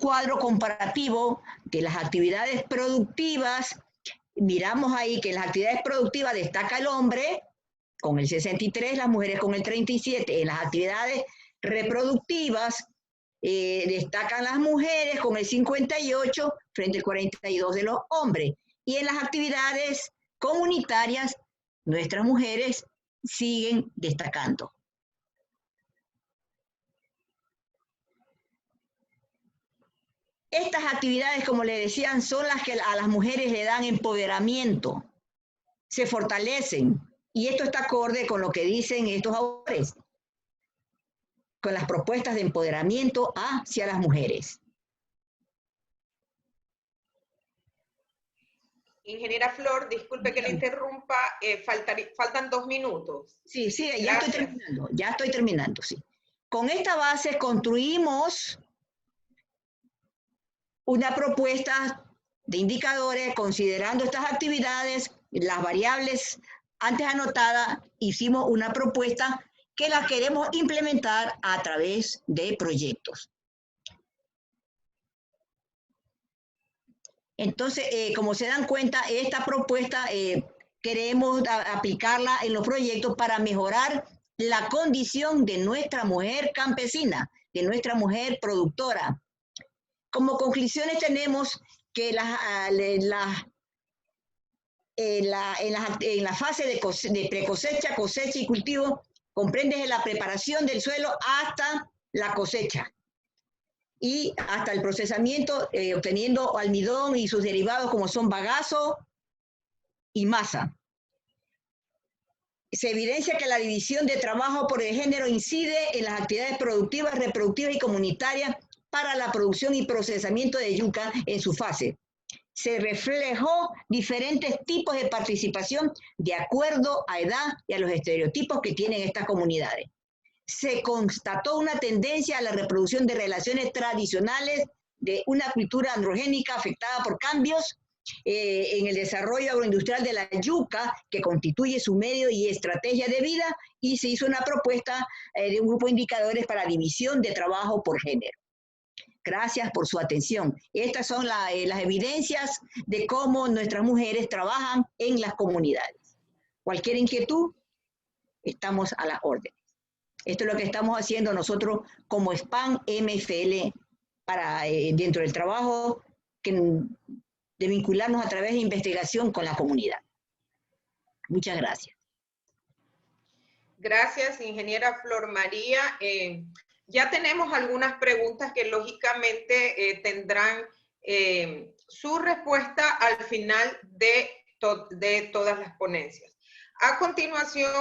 cuadro comparativo de las actividades productivas, miramos ahí que en las actividades productivas destaca el hombre con el 63%, las mujeres con el 37%. En las actividades reproductivas destacan las mujeres con el 58% frente al 42% de los hombres. Y en las actividades comunitarias, nuestras mujeres siguen destacando. Estas actividades, como le decían, son las que a las mujeres le dan empoderamiento, se fortalecen, y esto está acorde con lo que dicen estos autores, con las propuestas de empoderamiento hacia las mujeres. Ingeniera Flor, disculpe que le interrumpa, faltan 2 minutos. Sí, ya estoy terminando, sí. Con esta base construimos una propuesta de indicadores considerando estas actividades, las variables antes anotadas, hicimos una propuesta que la queremos implementar a través de proyectos. Entonces, como se dan cuenta, esta propuesta queremos aplicarla en los proyectos para mejorar la condición de nuestra mujer campesina, de nuestra mujer productora. Como conclusiones tenemos que en la fase de precosecha, cosecha y cultivo, comprende desde la preparación del suelo hasta la cosecha y hasta el procesamiento, obteniendo almidón y sus derivados como son bagazo y masa. Se evidencia que la división de trabajo por el género incide en las actividades productivas, reproductivas y comunitarias para la producción y procesamiento de yuca en su fase. Se reflejó diferentes tipos de participación de acuerdo a edad y a los estereotipos que tienen estas comunidades. Se constató una tendencia a la reproducción de relaciones tradicionales de una cultura androgénica afectada por cambios en el desarrollo agroindustrial de la yuca, que constituye su medio y estrategia de vida, y se hizo una propuesta de un grupo de indicadores para división de trabajo por género. Gracias por su atención. Estas son las evidencias de cómo nuestras mujeres trabajan en las comunidades. Cualquier inquietud, estamos a las órdenes. Esto es lo que estamos haciendo nosotros como SPAN MFL para, dentro del trabajo de vincularnos a través de investigación con la comunidad. Muchas gracias. Gracias, ingeniera Flor María. Ya tenemos algunas preguntas que lógicamente tendrán su respuesta al final de todas las ponencias. A continuación,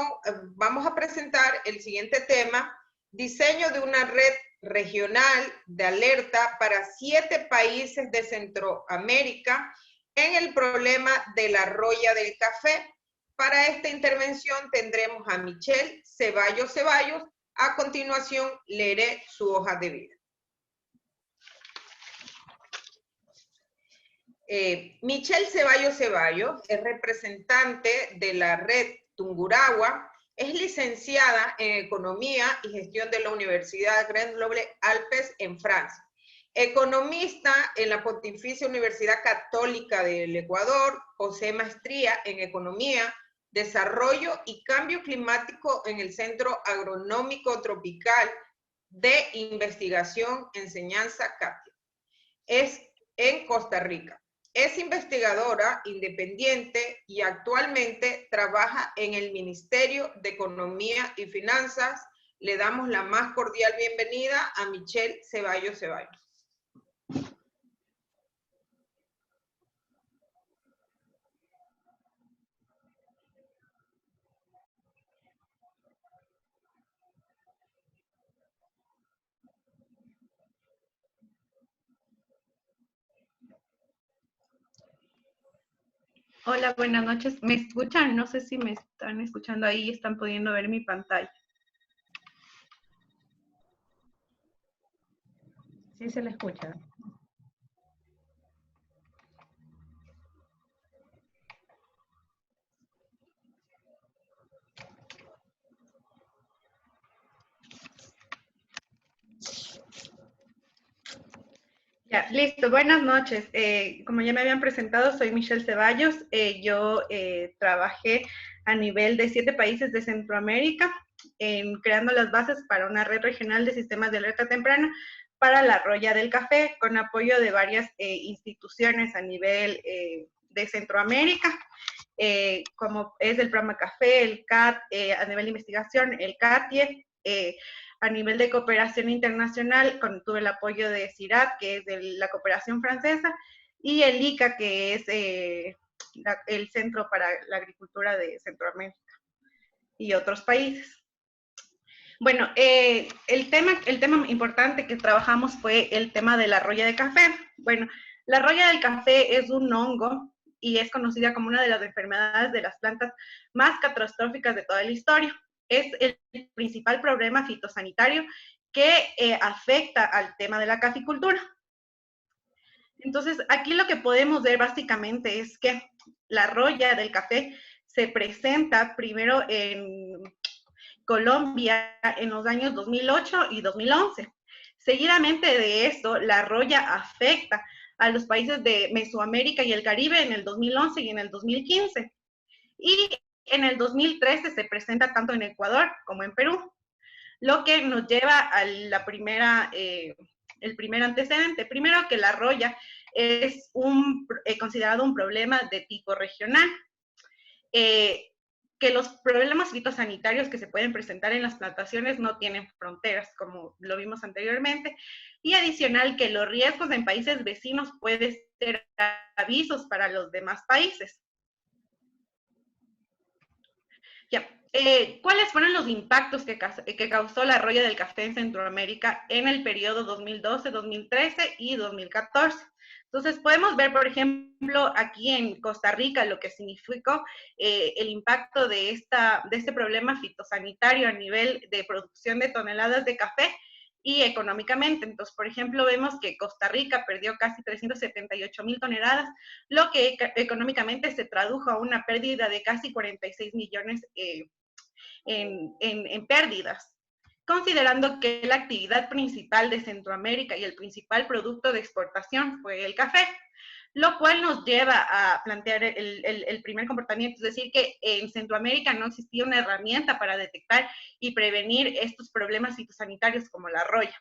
vamos a presentar el siguiente tema: diseño de una red regional de alerta para 7 países de Centroamérica en el problema de la roya del café. Para esta intervención tendremos a Michelle Ceballos. A continuación leeré su hoja de vida. Michelle Ceballos es representante de la red Tungurahua. Es licenciada en Economía y Gestión de la Universidad Grenoble Alpes en Francia. Economista en la Pontificia Universidad Católica del Ecuador. Posee maestría en Economía, Desarrollo y Cambio Climático en el Centro Agronómico Tropical de Investigación Enseñanza CATIA. Es en Costa Rica. Es investigadora independiente y actualmente trabaja en el Ministerio de Economía y Finanzas. Le damos la más cordial bienvenida a Michelle Ceballos. Hola, buenas noches. ¿Me escuchan? No sé si me están escuchando ahí y están pudiendo ver mi pantalla. Sí, se le escucha. Ya, listo. Buenas noches. Como ya me habían presentado, soy Michelle Ceballos. Yo trabajé a nivel de 7 países de Centroamérica, creando las bases para una red regional de sistemas de alerta temprana para la roya del café, con apoyo de varias instituciones a nivel de Centroamérica, como es el programa Café, el CAT, a nivel de investigación, el CATIE, a nivel de cooperación internacional, tuve el apoyo de CIRAD, que es de la cooperación francesa, y el ICA, que es el Centro para la Agricultura de Centroamérica y otros países. Bueno, el tema importante que trabajamos fue el tema de la roya de café. Bueno, la roya del café es un hongo y es conocida como una de las enfermedades de las plantas más catastróficas de toda la historia. Es el principal problema fitosanitario que afecta al tema de la caficultura. Entonces, aquí lo que podemos ver básicamente es que la roya del café se presenta primero en Colombia en los años 2008 y 2011. Seguidamente de esto, la roya afecta a los países de Mesoamérica y el Caribe en el 2011 y en el 2015. Y en el 2013 se presenta tanto en Ecuador como en Perú, lo que nos lleva a el primer antecedente. Primero, que la roya es considerado un problema de tipo regional. Que los problemas fitosanitarios que se pueden presentar en las plantaciones no tienen fronteras, como lo vimos anteriormente, y adicional que los riesgos en países vecinos pueden ser avisos para los demás países. Ya. ¿Cuáles fueron los impactos que causó la roya del café en Centroamérica en el periodo 2012, 2013 y 2014? Entonces, podemos ver, por ejemplo, aquí en Costa Rica lo que significó el impacto de este problema fitosanitario a nivel de producción de toneladas de café y económicamente. Entonces, por ejemplo, vemos que Costa Rica perdió casi 378,000 toneladas, lo que económicamente se tradujo a una pérdida de casi 46 millones en pérdidas, considerando que la actividad principal de Centroamérica y el principal producto de exportación fue el café, lo cual nos lleva a plantear el primer comportamiento, es decir, que en Centroamérica no existía una herramienta para detectar y prevenir estos problemas fitosanitarios como la roya.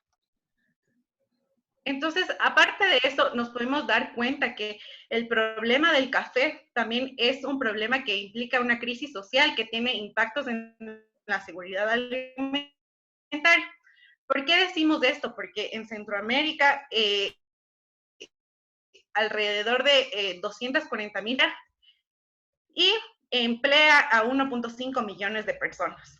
Entonces, aparte de eso, nos podemos dar cuenta que el problema del café también es un problema que implica una crisis social que tiene impactos en la seguridad alimentaria. ¿Por qué decimos esto? Porque en Centroamérica alrededor de 240,000 y emplea a 1.5 millones de personas.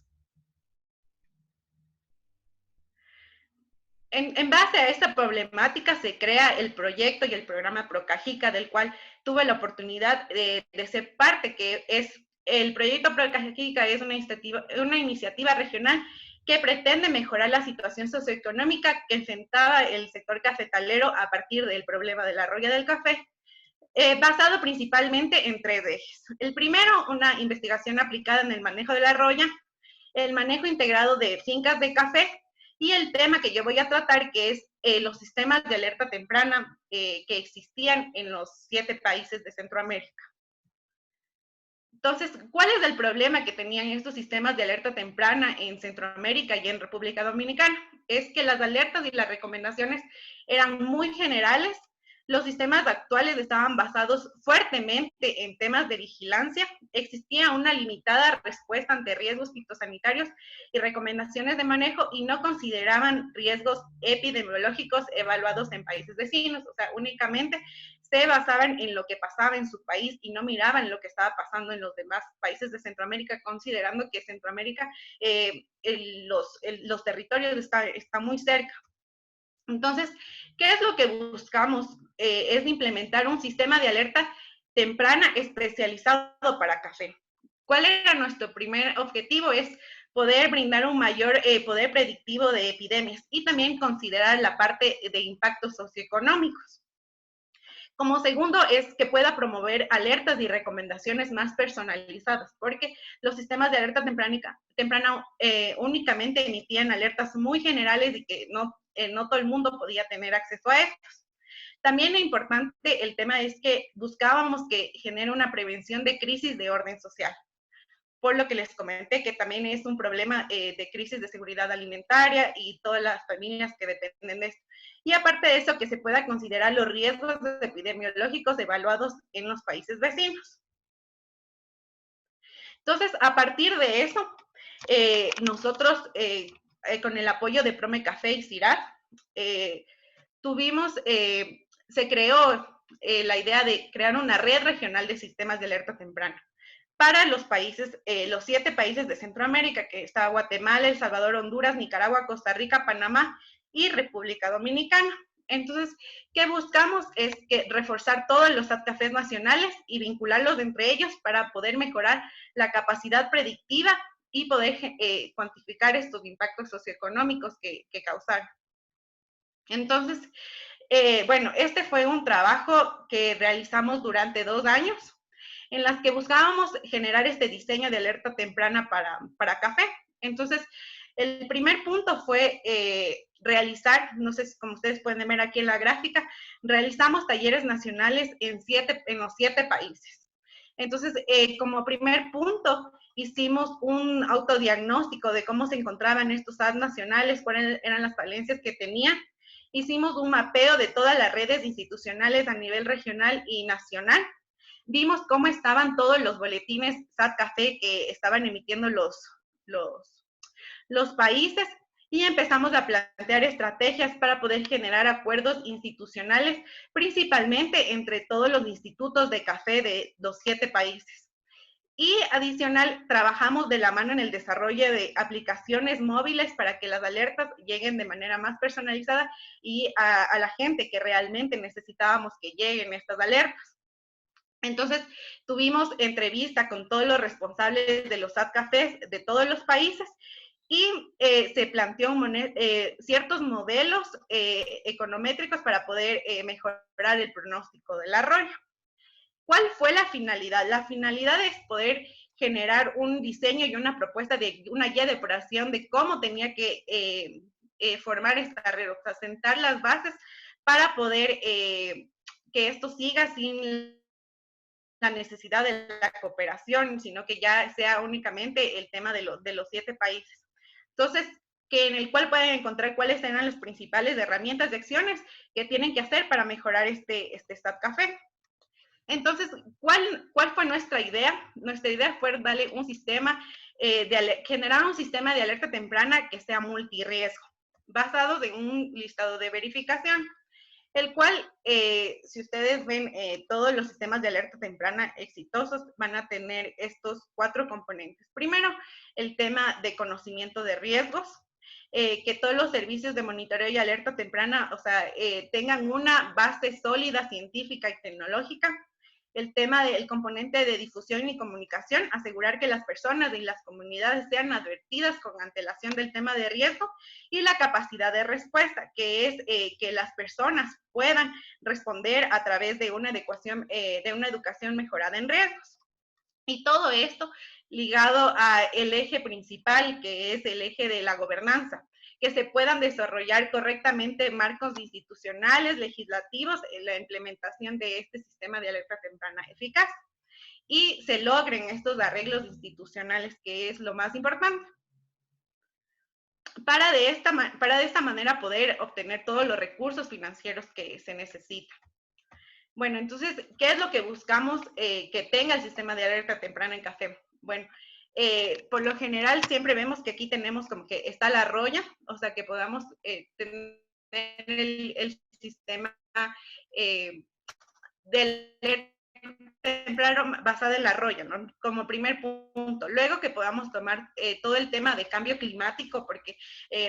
En base a esta problemática se crea el proyecto y el programa Procajica, del cual tuve la oportunidad de ser parte, que es el proyecto Procajica, es una iniciativa regional que pretende mejorar la situación socioeconómica que enfrentaba el sector cafetalero a partir del problema de la roya del café, basado principalmente en 3 ejes. El primero, una investigación aplicada en el manejo de la roya, el manejo integrado de fincas de café, y el tema que yo voy a tratar, que es los sistemas de alerta temprana que existían en los 7 países de Centroamérica. Entonces, ¿cuál es el problema que tenían estos sistemas de alerta temprana en Centroamérica y en República Dominicana? Es que las alertas y las recomendaciones eran muy generales. Los sistemas actuales estaban basados fuertemente en temas de vigilancia. Existía una limitada respuesta ante riesgos fitosanitarios y recomendaciones de manejo, y no consideraban riesgos epidemiológicos evaluados en países vecinos. O sea, únicamente se basaban en lo que pasaba en su país y no miraban lo que estaba pasando en los demás países de Centroamérica, considerando que Centroamérica, los territorios están muy cerca. Entonces, ¿qué es lo que buscamos? Es implementar un sistema de alerta temprana especializado para café. ¿Cuál era nuestro primer objetivo? Es poder brindar un mayor poder predictivo de epidemias y también considerar la parte de impactos socioeconómicos. Como segundo, es que pueda promover alertas y recomendaciones más personalizadas, porque los sistemas de alerta temprana únicamente emitían alertas muy generales y que no todo el mundo podía tener acceso a estos. También es importante, el tema es que buscábamos que genere una prevención de crisis de orden social, por lo que les comenté que también es un problema de crisis de seguridad alimentaria y todas las familias que dependen de esto. Y aparte de eso, que se pueda considerar los riesgos epidemiológicos evaluados en los países vecinos. Entonces, a partir de eso, nosotros, con el apoyo de Prome Café y CIRAD, se creó la idea de crear una red regional de sistemas de alerta temprana para los países, los 7 países de Centroamérica, que está Guatemala, El Salvador, Honduras, Nicaragua, Costa Rica, Panamá y República Dominicana. Entonces, ¿qué buscamos? Es que reforzar todos los cafés nacionales y vincularlos entre ellos para poder mejorar la capacidad predictiva y poder cuantificar estos impactos socioeconómicos que causaron. Entonces, bueno, este fue un trabajo que realizamos durante 2 años, en las que buscábamos generar este diseño de alerta temprana para café. Entonces, el primer punto fue realizar, no sé si como ustedes pueden ver aquí en la gráfica, realizamos talleres nacionales en los 7 países. Entonces, como primer punto, hicimos un autodiagnóstico de cómo se encontraban estos ads nacionales, cuáles eran las falencias que tenían. Hicimos un mapeo de todas las redes institucionales a nivel regional y nacional. Vimos cómo estaban todos los boletines SAT Café que estaban emitiendo los países, y empezamos a plantear estrategias para poder generar acuerdos institucionales, principalmente entre todos los institutos de café de los 7 países. Y adicional, trabajamos de la mano en el desarrollo de aplicaciones móviles para que las alertas lleguen de manera más personalizada y a la gente que realmente necesitábamos que lleguen estas alertas. Entonces, tuvimos entrevista con todos los responsables de los SAT Cafés de todos los países y se planteó ciertos modelos econométricos para poder mejorar el pronóstico del arroyo. ¿Cuál fue la finalidad? La finalidad es poder generar un diseño y una propuesta de una guía de operación de cómo tenía que formar esta red, o sea, sentar las bases para poder que esto siga sin la necesidad de la cooperación, sino que ya sea únicamente el tema de los 7 países. Entonces, en el cual pueden encontrar cuáles serán las principales herramientas de acciones que tienen que hacer para mejorar este SAT Café. Entonces, ¿cuál fue nuestra idea? Nuestra idea fue darle un sistema, generar un sistema de alerta temprana que sea multirriesgo, basado en un listado de verificación. el cual, si ustedes ven todos los sistemas de alerta temprana exitosos, van a tener estos 4 componentes. Primero, el tema de conocimiento de riesgos, que todos los servicios de monitoreo y alerta temprana, o sea, tengan una base sólida, científica y tecnológica. El tema del componente de difusión y comunicación, asegurar que las personas y las comunidades sean advertidas con antelación del tema de riesgo, y la capacidad de respuesta, que es que las personas puedan responder a través de una educación mejorada en riesgos. Y todo esto ligado al eje principal, que es el eje de la gobernanza, que se puedan desarrollar correctamente marcos institucionales, legislativos, en la implementación de este sistema de alerta temprana eficaz, y se logren estos arreglos institucionales, que es lo más importante, para de esta manera poder obtener todos los recursos financieros que se necesitan. Bueno, entonces, ¿qué es lo que buscamos que tenga el sistema de alerta temprana en café? Bueno, por lo general siempre vemos que aquí tenemos como que está la roya, o sea, que podamos tener el sistema del temprano basado en la roya, ¿no? Como primer punto. Luego que podamos tomar todo el tema de cambio climático, porque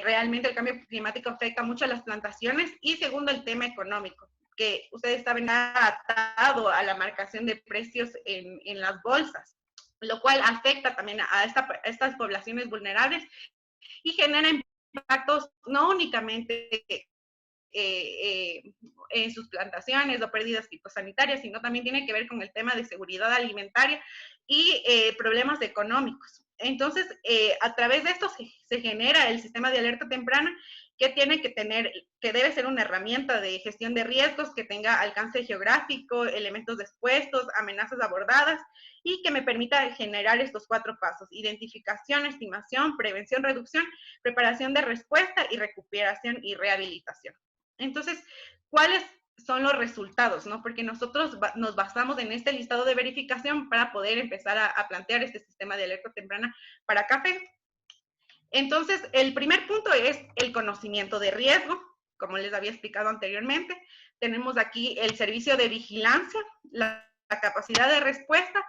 realmente el cambio climático afecta mucho a las plantaciones. Y segundo, el tema económico, que ustedes saben, atado a la marcación de precios en las bolsas, lo cual afecta también a estas poblaciones vulnerables y genera impactos no únicamente en sus plantaciones o pérdidas fitosanitarias, sino también tiene que ver con el tema de seguridad alimentaria y problemas económicos. Entonces, a través de esto se genera el sistema de alerta temprana, que tiene que tener, que debe ser una herramienta de gestión de riesgos, que tenga alcance geográfico, elementos expuestos, amenazas abordadas, y que me permita generar estos 4 pasos: identificación, estimación, prevención, reducción, preparación de respuesta y recuperación y rehabilitación. Entonces, ¿cuáles son los resultados, ¿no? Porque nosotros nos basamos en este listado de verificación para poder empezar a plantear este sistema de alerta temprana para café. Entonces, el primer punto es el conocimiento de riesgo, como les había explicado anteriormente. Tenemos aquí el servicio de vigilancia, la capacidad de respuesta,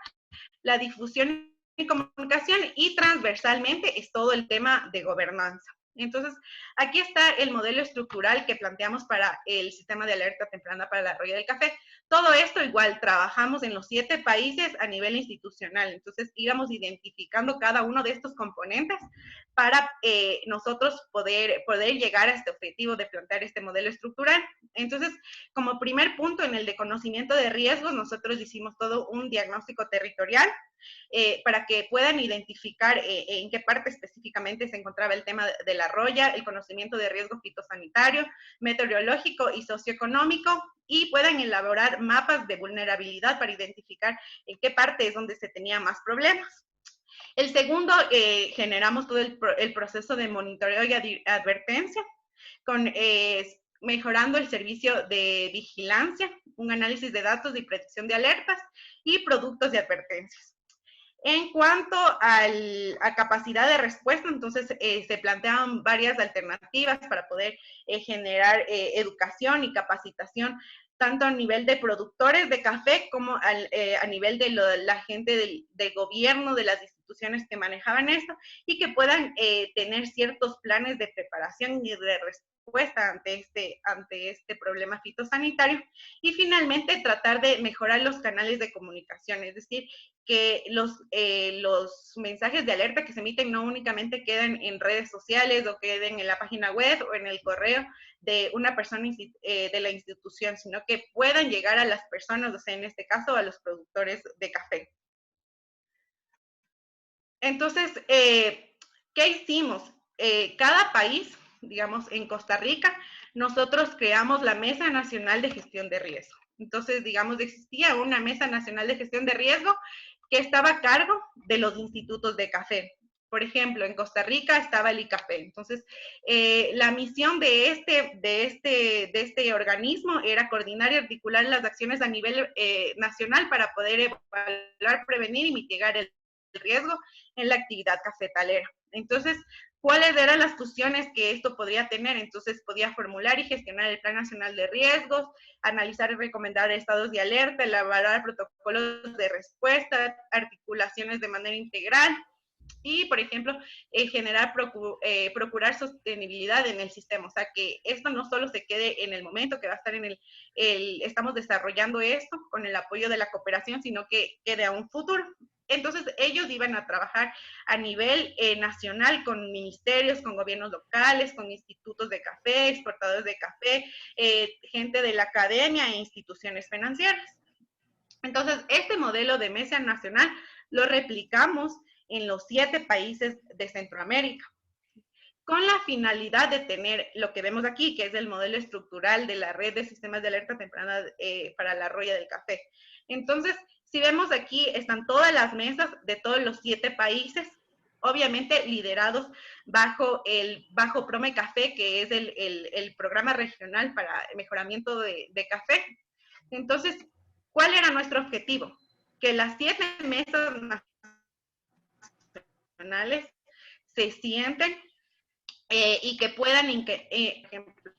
la difusión y comunicación, y transversalmente es todo el tema de gobernanza. Entonces, aquí está el modelo estructural que planteamos para el sistema de alerta temprana para la roya del café. Todo esto igual trabajamos en los 7 países a nivel institucional. Entonces, íbamos identificando cada uno de estos componentes para nosotros poder llegar a este objetivo de plantear este modelo estructural. Entonces, como primer punto, en el de conocimiento de riesgos, nosotros hicimos todo un diagnóstico territorial para que puedan identificar en qué parte específicamente se encontraba el tema de la roya, el conocimiento de riesgo fitosanitario, meteorológico y socioeconómico, y puedan elaborar mapas de vulnerabilidad para identificar en qué parte es donde se tenía más problemas. El segundo, generamos todo el proceso de monitoreo y advertencia, con mejorando el servicio de vigilancia, un análisis de datos y predicción de alertas y productos de advertencias. En cuanto a capacidad de respuesta, entonces se planteaban varias alternativas para poder generar educación y capacitación, tanto a nivel de productores de café como a nivel de la gente del gobierno, de las instituciones que manejaban esto, y que puedan tener ciertos planes de preparación y de respuesta ante este problema fitosanitario. Y finalmente, tratar de mejorar los canales de comunicación, es decir, que los mensajes de alerta que se emiten no únicamente queden en redes sociales o queden en la página web o en el correo de una persona de la institución, sino que puedan llegar a las personas, o sea, en este caso, a los productores de café. Entonces, ¿qué hicimos? Cada país, digamos, en Costa Rica, nosotros creamos la Mesa Nacional de Gestión de Riesgo. Entonces, digamos, existía una Mesa Nacional de Gestión de Riesgo que estaba a cargo de los institutos de café. Por ejemplo, en Costa Rica estaba el ICAFE. Entonces, la misión de este organismo era coordinar y articular las acciones a nivel nacional para poder evaluar, prevenir y mitigar el riesgo en la actividad cafetalera. Entonces, ¿cuáles eran las funciones que esto podría tener? Entonces, podía formular y gestionar el Plan Nacional de Riesgos, analizar y recomendar estados de alerta, elaborar protocolos de respuesta, articulaciones de manera integral, y, por ejemplo, procurar sostenibilidad en el sistema. O sea, que esto no solo se quede en el momento que va a estar en estamos desarrollando esto con el apoyo de la cooperación, sino que quede a un futuro. Entonces, ellos iban a trabajar a nivel nacional con ministerios, con gobiernos locales, con institutos de café, exportadores de café, gente de la academia e instituciones financieras. Entonces, este modelo de mesa nacional lo replicamos en los 7 países de Centroamérica, con la finalidad de tener lo que vemos aquí, que es el modelo estructural de la red de sistemas de alerta temprana para la roya del café. Entonces, si vemos aquí, están todas las mesas de todos los 7 países, obviamente liderados bajo Prome Café, que es el programa regional para el mejoramiento de café. Entonces, ¿cuál era nuestro objetivo? Que las 7 mesas nacionales se sienten y que puedan, ejemplo,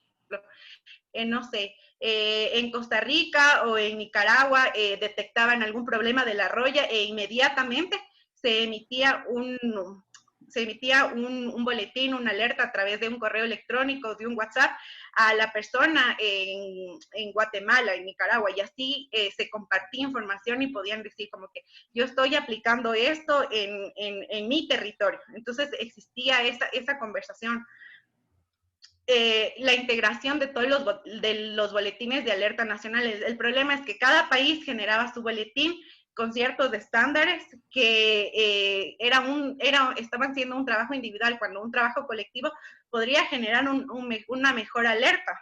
no sé, en Costa Rica o en Nicaragua detectaban algún problema de la roya e inmediatamente se emitía un boletín, una alerta a través de un correo electrónico, de un WhatsApp a la persona en Guatemala, en Nicaragua, y así se compartía información y podían decir como que yo estoy aplicando esto en mi territorio. Entonces existía esa conversación. La integración de todos los boletines de alerta nacionales. El problema es que cada país generaba su boletín con ciertos estándares que estaban siendo un trabajo individual, cuando un trabajo colectivo podría generar una mejor alerta.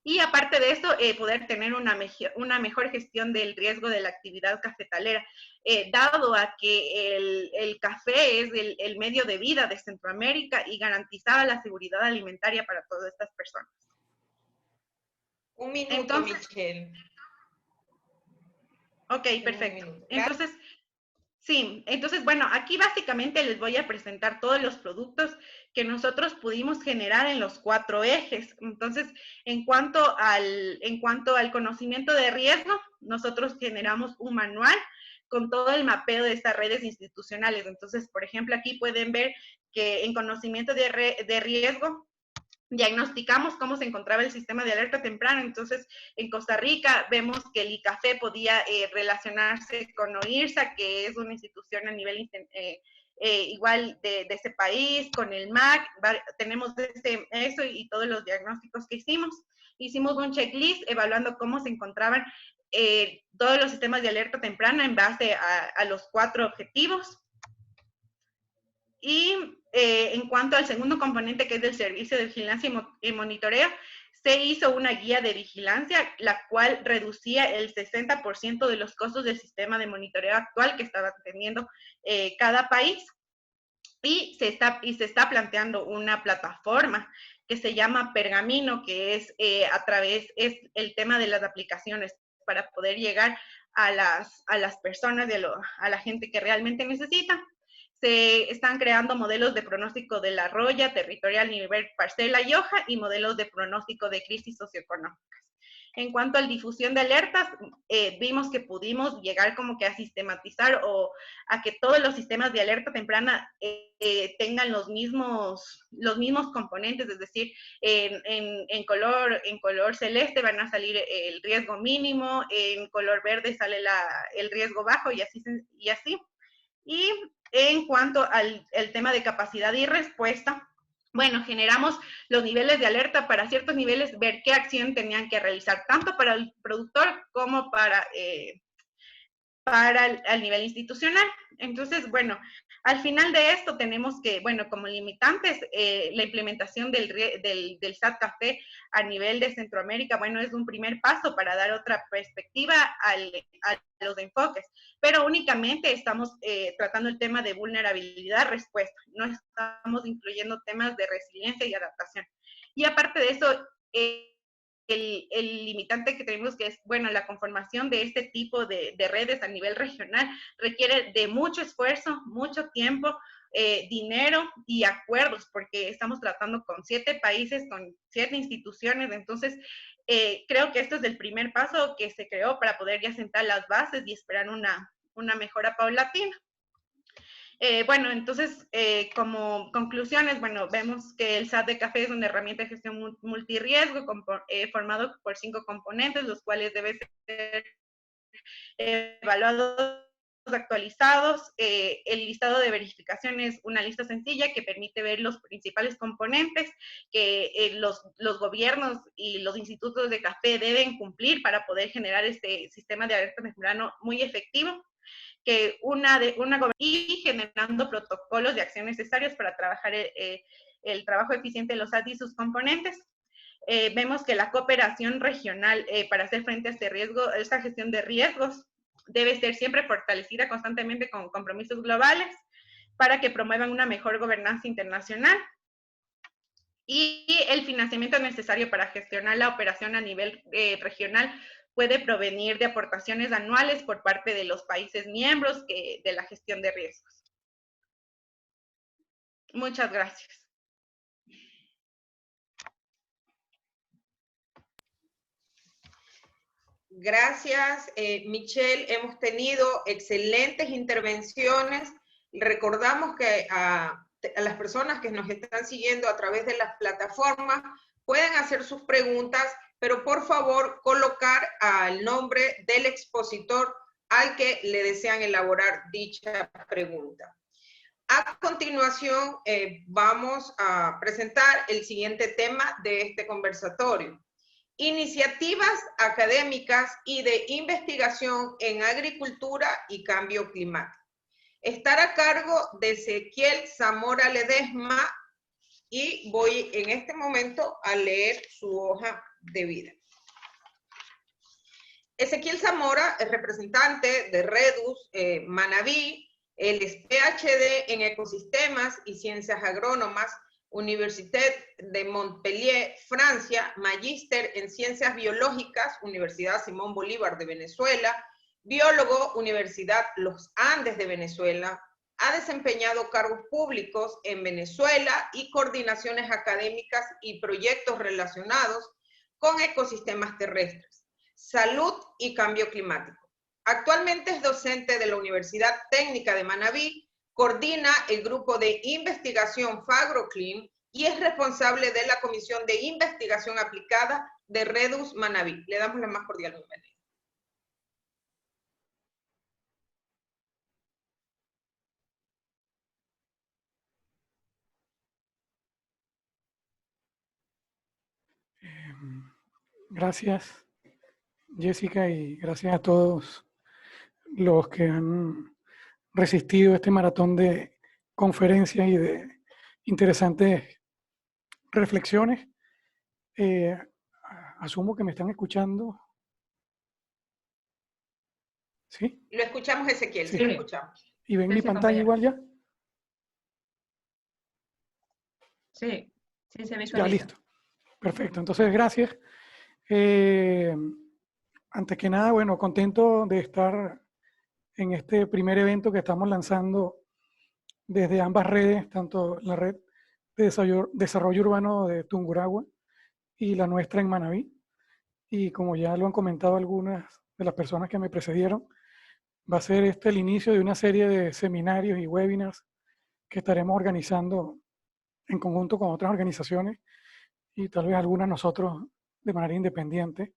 Y aparte de eso, poder tener una mejor gestión del riesgo de la actividad cafetalera, dado a que el café es el medio de vida de Centroamérica y garantizaba la seguridad alimentaria para todas estas personas. Un minuto, entonces, Michelle. Ok, perfecto. Entonces, sí, entonces, bueno, aquí básicamente les voy a presentar todos los productos que nosotros pudimos generar en los 4 ejes. Entonces, en cuanto al conocimiento de riesgo, nosotros generamos un manual con todo el mapeo de estas redes institucionales. Entonces, por ejemplo, aquí pueden ver que en conocimiento de riesgo, diagnosticamos cómo se encontraba el sistema de alerta temprana. Entonces, en Costa Rica vemos que el ICAFE podía relacionarse con OIRSA, que es una institución a nivel igual de ese país, con el MAC, tenemos eso y todos los diagnósticos que hicimos. Hicimos un checklist evaluando cómo se encontraban todos los sistemas de alerta temprana en base a los 4 objetivos. Y en cuanto al segundo componente, que es del servicio de vigilancia y monitoreo, se hizo una guía de vigilancia, la cual reducía el 60% de los costos del sistema de monitoreo actual que estaba teniendo cada país. Y se está planteando una plataforma que se llama Pergamino, que es es el tema de las aplicaciones para poder llegar a las personas, a la gente que realmente necesita. Se están creando modelos de pronóstico de la roya territorial, nivel, parcela y hoja, y modelos de pronóstico de crisis socioeconómicas. En cuanto a la difusión de alertas, vimos que pudimos llegar como que a sistematizar o a que todos los sistemas de alerta temprana tengan los mismos componentes, es decir, en color celeste van a salir el riesgo mínimo, en color verde sale el riesgo bajo y así. Y en cuanto al tema de capacidad y respuesta, bueno, generamos los niveles de alerta para ciertos niveles, ver qué acción tenían que realizar, tanto para el productor como para el nivel institucional. Entonces, bueno, al final de esto tenemos que, bueno, como limitantes, la implementación del SAT Café a nivel de Centroamérica, bueno, es un primer paso para dar otra perspectiva a los enfoques, pero únicamente estamos tratando el tema de vulnerabilidad, respuesta, no estamos incluyendo temas de resiliencia y adaptación. Y aparte de eso, el limitante que tenemos, que es, bueno, la conformación de este tipo de redes a nivel regional requiere de mucho esfuerzo, mucho tiempo, dinero y acuerdos, porque estamos tratando con 7 países, con 7 instituciones. Entonces, creo que esto es el primer paso que se creó para poder ya sentar las bases y esperar una mejora paulatina. Bueno, entonces, como conclusiones, bueno, vemos que el SAT de café es una herramienta de gestión multirriesgo formado por 5 componentes, los cuales deben ser evaluados, actualizados. El listado de verificación es una lista sencilla que permite ver los principales componentes que los gobiernos y los institutos de café deben cumplir para poder generar este sistema de alerta temprano muy efectivo, que y generando protocolos de acción necesarios para trabajar el trabajo eficiente de los SAT y sus componentes. Vemos que la cooperación regional para hacer frente a este riesgo, esta gestión de riesgos, debe ser siempre fortalecida constantemente con compromisos globales para que promuevan una mejor gobernanza internacional. Y el financiamiento necesario para gestionar la operación a nivel regional puede provenir de aportaciones anuales por parte de los países miembros de la gestión de riesgos. Muchas gracias. Gracias, Michelle. Hemos tenido excelentes intervenciones. Recordamos que a las personas que nos están siguiendo a través de las plataformas pueden hacer sus preguntas, pero por favor colocar el nombre del expositor al que le desean elaborar dicha pregunta. A continuación, vamos a presentar el siguiente tema de este conversatorio. Iniciativas académicas y de investigación en agricultura y cambio climático. Estará a cargo de Ezequiel Zamora Ledesma y voy en este momento a leer su hoja de vida. Ezequiel Zamora es representante de Redus Manabí, él es PhD en Ecosistemas y Ciencias Agrónomas, Université de Montpellier, Francia, magíster en Ciencias Biológicas, Universidad Simón Bolívar de Venezuela, biólogo, Universidad Los Andes de Venezuela, ha desempeñado cargos públicos en Venezuela y coordinaciones académicas y proyectos relacionados con ecosistemas terrestres, salud y cambio climático. Actualmente es docente de la Universidad Técnica de Manabí, coordina el grupo de investigación FagroClim y es responsable de la Comisión de Investigación Aplicada de Redus Manabí. Le damos la más cordial bienvenida. Gracias, Jessica, y gracias a todos los que han resistido este maratón de conferencias y de interesantes reflexiones. Asumo que me están escuchando. ¿Sí? Lo escuchamos, Ezequiel, sí, lo escuchamos. ¿Y ven mi pantalla igual ya? Sí, sí se visualiza. Ya, listo. Perfecto, entonces gracias. Antes que nada, bueno, contento de estar en este primer evento que estamos lanzando desde ambas redes, tanto la red de desarrollo urbano de Tungurahua y la nuestra en Manabí. Y como ya lo han comentado algunas de las personas que me precedieron, va a ser este el inicio de una serie de seminarios y webinars que estaremos organizando en conjunto con otras organizaciones y tal vez algunas nosotros de manera independiente.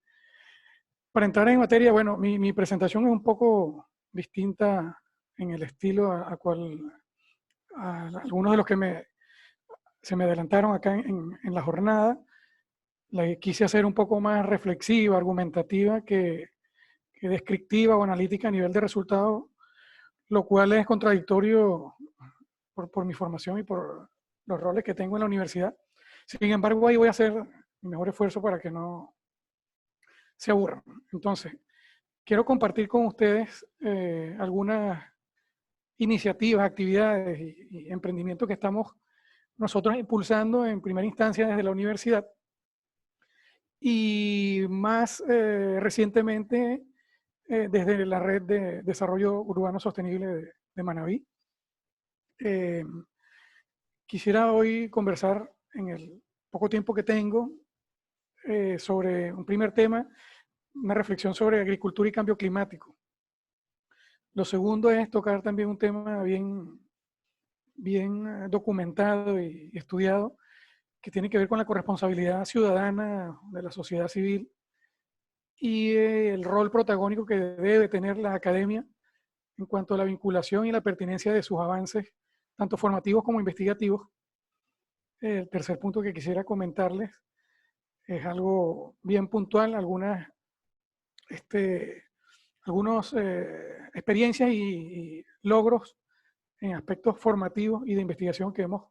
Para entrar en materia, bueno, mi presentación es un poco distinta en el estilo a algunos de los que se me adelantaron acá en la jornada. La quise hacer un poco más reflexiva, argumentativa que descriptiva o analítica a nivel de resultados, lo cual es contradictorio por mi formación y por los roles que tengo en la universidad. Sin embargo, ahí voy a hacer mi mejor esfuerzo para que no se aburran. Entonces, quiero compartir con ustedes algunas iniciativas, actividades y emprendimientos que estamos nosotros impulsando en primera instancia desde la universidad y más recientemente desde la red de desarrollo urbano sostenible de Manabí. Quisiera hoy conversar en el poco tiempo que tengo sobre un primer tema, una reflexión sobre agricultura y cambio climático. Lo segundo es tocar también un tema bien documentado y estudiado, que tiene que ver con la corresponsabilidad ciudadana de la sociedad civil y el rol protagónico que debe tener la academia en cuanto a la vinculación y la pertinencia de sus avances, tanto formativos como investigativos. El tercer punto que quisiera comentarles es algo bien puntual, algunas experiencias y logros en aspectos formativos y de investigación que hemos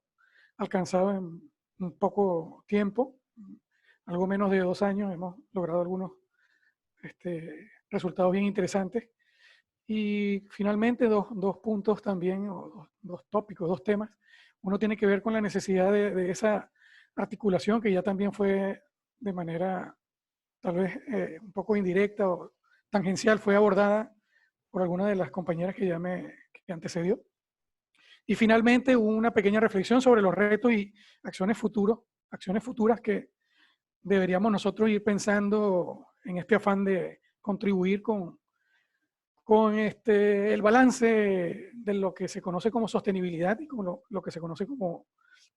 alcanzado en un poco tiempo, algo menos de 2 años, hemos logrado algunos resultados bien interesantes. Y finalmente dos puntos también, o dos tópicos, 2 temas. Uno tiene que ver con la necesidad de esa articulación que ya también fue de manera tal vez un poco indirecta o tangencial, fue abordada por alguna de las compañeras que antecedió. Y finalmente una pequeña reflexión sobre los retos y acciones futuras que deberíamos nosotros ir pensando en este afán de contribuir con el balance de lo que se conoce como sostenibilidad y con lo que se conoce como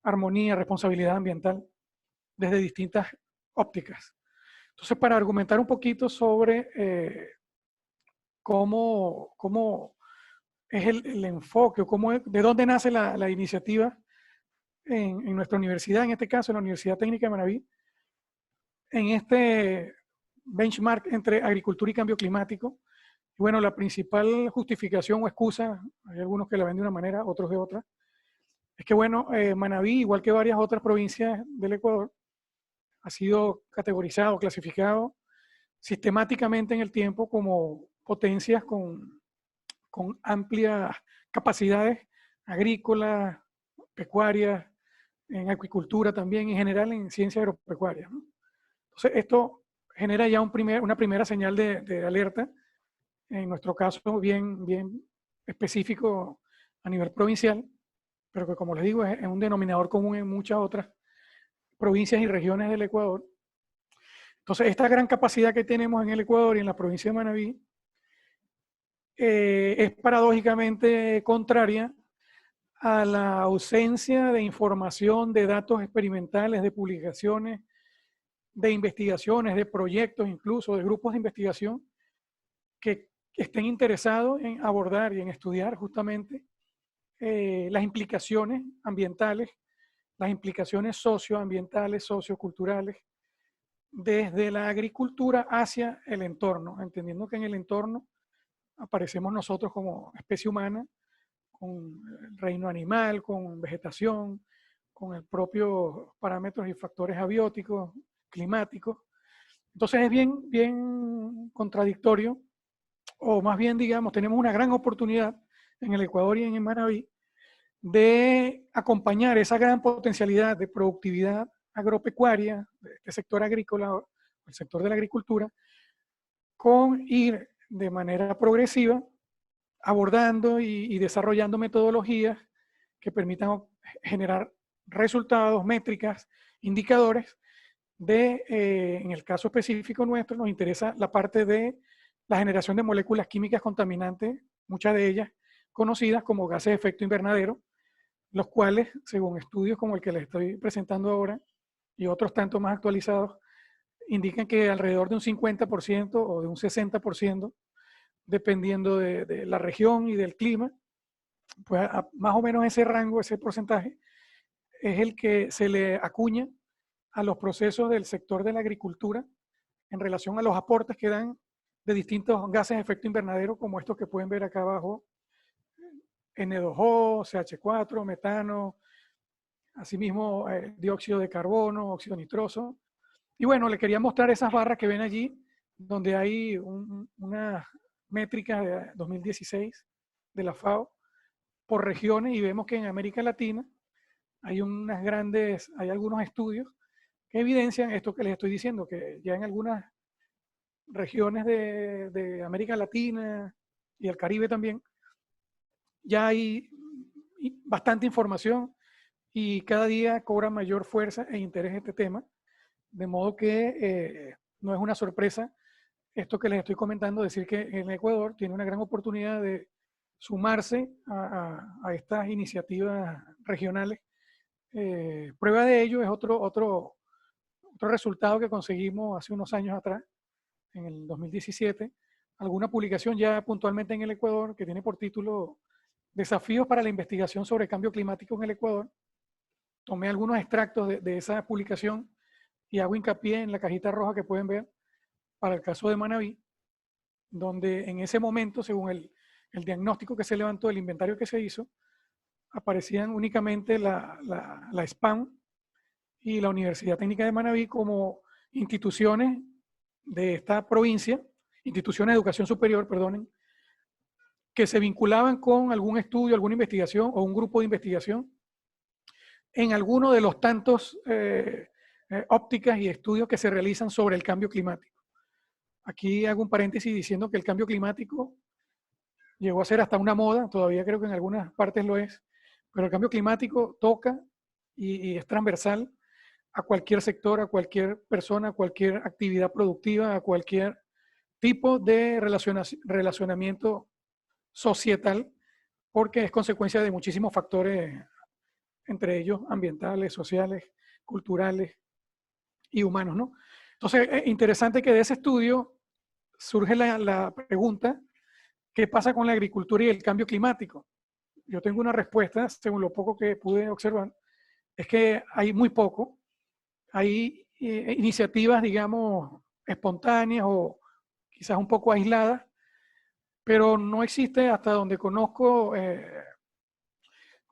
armonía, responsabilidad ambiental desde distintas ópticas. Entonces, para argumentar un poquito sobre cómo es el enfoque, o de dónde nace la iniciativa en nuestra universidad, en este caso en la Universidad Técnica de Manabí, en este benchmark entre agricultura y cambio climático. Y bueno, la principal justificación o excusa, hay algunos que la ven de una manera, otros de otra, es que bueno, Manabí, igual que varias otras provincias del Ecuador, ha sido categorizado, clasificado sistemáticamente en el tiempo como potencias con amplias capacidades agrícolas, pecuarias, en acuicultura también, en general en ciencia agropecuaria, ¿no? Entonces, esto genera ya una primera señal de alerta, en nuestro caso bien específico a nivel provincial, pero que como les digo es un denominador común en muchas otras provincias y regiones del Ecuador. Entonces, esta gran capacidad que tenemos en el Ecuador y en la provincia de Manabí es paradójicamente contraria a la ausencia de información, de datos experimentales, de publicaciones, de investigaciones, de proyectos, incluso de grupos de investigación que estén interesados en abordar y en estudiar justamente las implicaciones ambientales, las implicaciones socioambientales, socioculturales, desde la agricultura hacia el entorno, entendiendo que en el entorno aparecemos nosotros como especie humana, con el reino animal, con vegetación, con el propio parámetros y factores abióticos, climáticos. Entonces es bien contradictorio, o más bien, digamos, tenemos una gran oportunidad en el Ecuador y en Manabí de acompañar esa gran potencialidad de productividad agropecuaria, de este sector agrícola, el sector de la agricultura, con ir de manera progresiva abordando y desarrollando metodologías que permitan generar resultados, métricas, indicadores en el caso específico nuestro, nos interesa la parte de la generación de moléculas químicas contaminantes, muchas de ellas conocidas como gases de efecto invernadero, los cuales, según estudios como el que les estoy presentando ahora y otros tanto más actualizados, indican que alrededor de un 50% o de un 60%, dependiendo de la región y del clima, pues más o menos ese rango, ese porcentaje, es el que se le acuña a los procesos del sector de la agricultura en relación a los aportes que dan de distintos gases de efecto invernadero, como estos que pueden ver acá abajo, N2O, CH4, metano, asimismo dióxido de carbono, óxido nitroso. Y bueno, le quería mostrar esas barras que ven allí, donde hay una métrica de 2016 de la FAO por regiones, y vemos que en América Latina hay algunos estudios que evidencian esto que les estoy diciendo, que ya en algunas regiones de América Latina y el Caribe también, ya hay bastante información y cada día cobra mayor fuerza e interés este tema, de modo que no es una sorpresa esto que les estoy comentando, decir que el Ecuador tiene una gran oportunidad de sumarse a estas iniciativas regionales. Prueba de ello es otro resultado que conseguimos hace unos años atrás, en el 2017, alguna publicación ya puntualmente en el Ecuador que tiene por título Desafíos para la investigación sobre cambio climático en el Ecuador. Tomé algunos extractos de esa publicación y hago hincapié en la cajita roja que pueden ver para el caso de Manabí, donde en ese momento, según el diagnóstico que se levantó, el inventario que se hizo, aparecían únicamente la SPAN y la Universidad Técnica de Manabí como instituciones de esta provincia, instituciones de educación superior, perdonen, que se vinculaban con algún estudio, alguna investigación o un grupo de investigación en alguno de los tantos ópticas y estudios que se realizan sobre el cambio climático. Aquí hago un paréntesis diciendo que el cambio climático llegó a ser hasta una moda, todavía creo que en algunas partes lo es, pero el cambio climático toca y es transversal a cualquier sector, a cualquier persona, a cualquier actividad productiva, a cualquier tipo de relacionamiento societal, porque es consecuencia de muchísimos factores, entre ellos ambientales, sociales, culturales y humanos, ¿no? Entonces, es interesante que de ese estudio surge la pregunta, ¿qué pasa con la agricultura y el cambio climático? Yo tengo una respuesta, según lo poco que pude observar, es que hay muy poco. Hay iniciativas, digamos, espontáneas o quizás un poco aisladas, pero no existe, hasta donde conozco,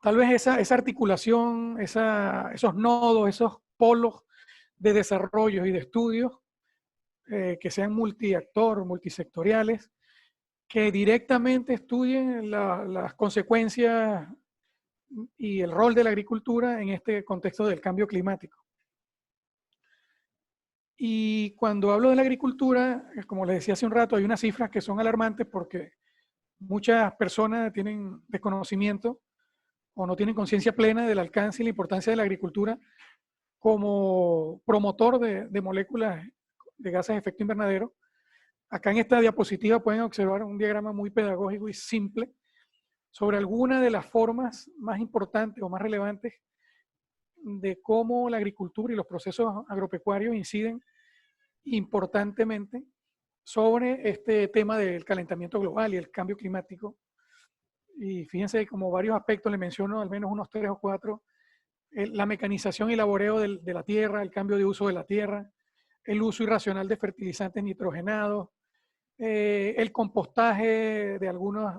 tal vez esa articulación, esos nodos, esos polos de desarrollo y de estudios que sean multiactor, multisectoriales, que directamente estudien las consecuencias y el rol de la agricultura en este contexto del cambio climático. Y cuando hablo de la agricultura, como les decía hace un rato, hay unas cifras que son alarmantes porque muchas personas tienen desconocimiento o no tienen conciencia plena del alcance y la importancia de la agricultura como promotor de moléculas de gases de efecto invernadero. Acá en esta diapositiva pueden observar un diagrama muy pedagógico y simple sobre algunas de las formas más importantes o más relevantes de cómo la agricultura y los procesos agropecuarios inciden importantemente sobre este tema del calentamiento global y el cambio climático. Y fíjense como varios aspectos, le menciono al menos unos 3 o 4, la mecanización y laboreo de la tierra, el cambio de uso de la tierra, el uso irracional de fertilizantes nitrogenados, el compostaje de algunos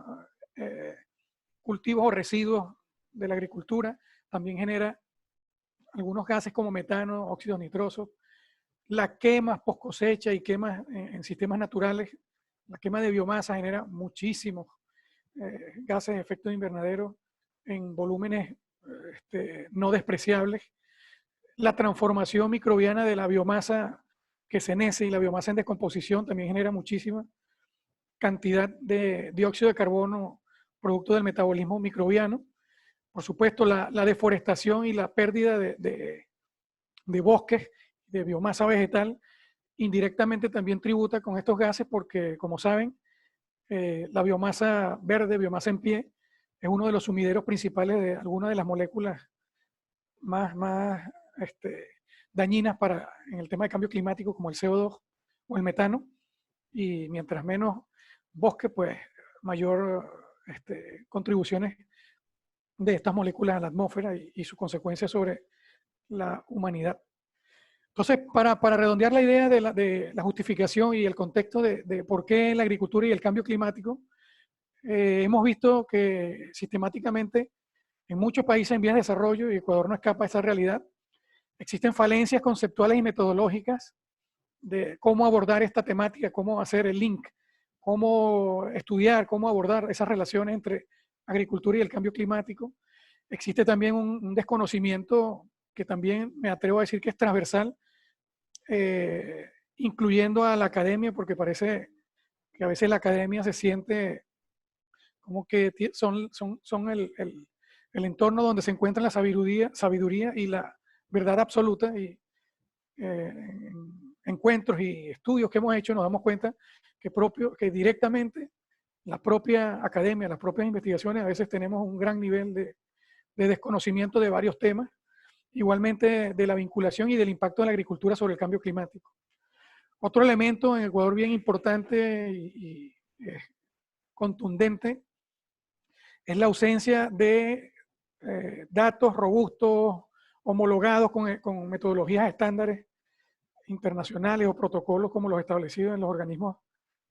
cultivos o residuos de la agricultura, también genera algunos gases como metano, óxidos nitrosos, la quema post cosecha y quemas en sistemas naturales, la quema de biomasa genera muchísimos gases de efecto invernadero en volúmenes no despreciables. La transformación microbiana de la biomasa que se nece y la biomasa en descomposición también genera muchísima cantidad de dióxido de carbono producto del metabolismo microbiano. Por supuesto, la deforestación y la pérdida de bosques, de biomasa vegetal, indirectamente también tributa con estos gases porque, como saben, la biomasa verde, biomasa en pie, es uno de los sumideros principales de algunas de las moléculas más dañinas en el tema de cambio climático, como el CO2 o el metano. Y mientras menos bosque, pues mayor contribuciones de estas moléculas a la atmósfera y sus consecuencias sobre la humanidad. Entonces, para redondear la idea de la justificación y el contexto de por qué la agricultura y el cambio climático, hemos visto que sistemáticamente en muchos países en vías de desarrollo, y Ecuador no escapa a esa realidad, existen falencias conceptuales y metodológicas de cómo abordar esta temática, cómo hacer el link, cómo estudiar, cómo abordar esas relaciones entre agricultura y el cambio climático. Existe también un desconocimiento que también me atrevo a decir que es transversal, incluyendo a la academia, porque parece que a veces la academia se siente como que son el entorno donde se encuentra la sabiduría y la verdad absoluta. Y en encuentros y estudios que hemos hecho nos damos cuenta que directamente la propia academia, las propias investigaciones, a veces tenemos un gran nivel de desconocimiento de varios temas, igualmente de la vinculación y del impacto de la agricultura sobre el cambio climático. Otro elemento en Ecuador bien importante y contundente es la ausencia de datos robustos, homologados con metodologías estándares internacionales o protocolos como los establecidos en los organismos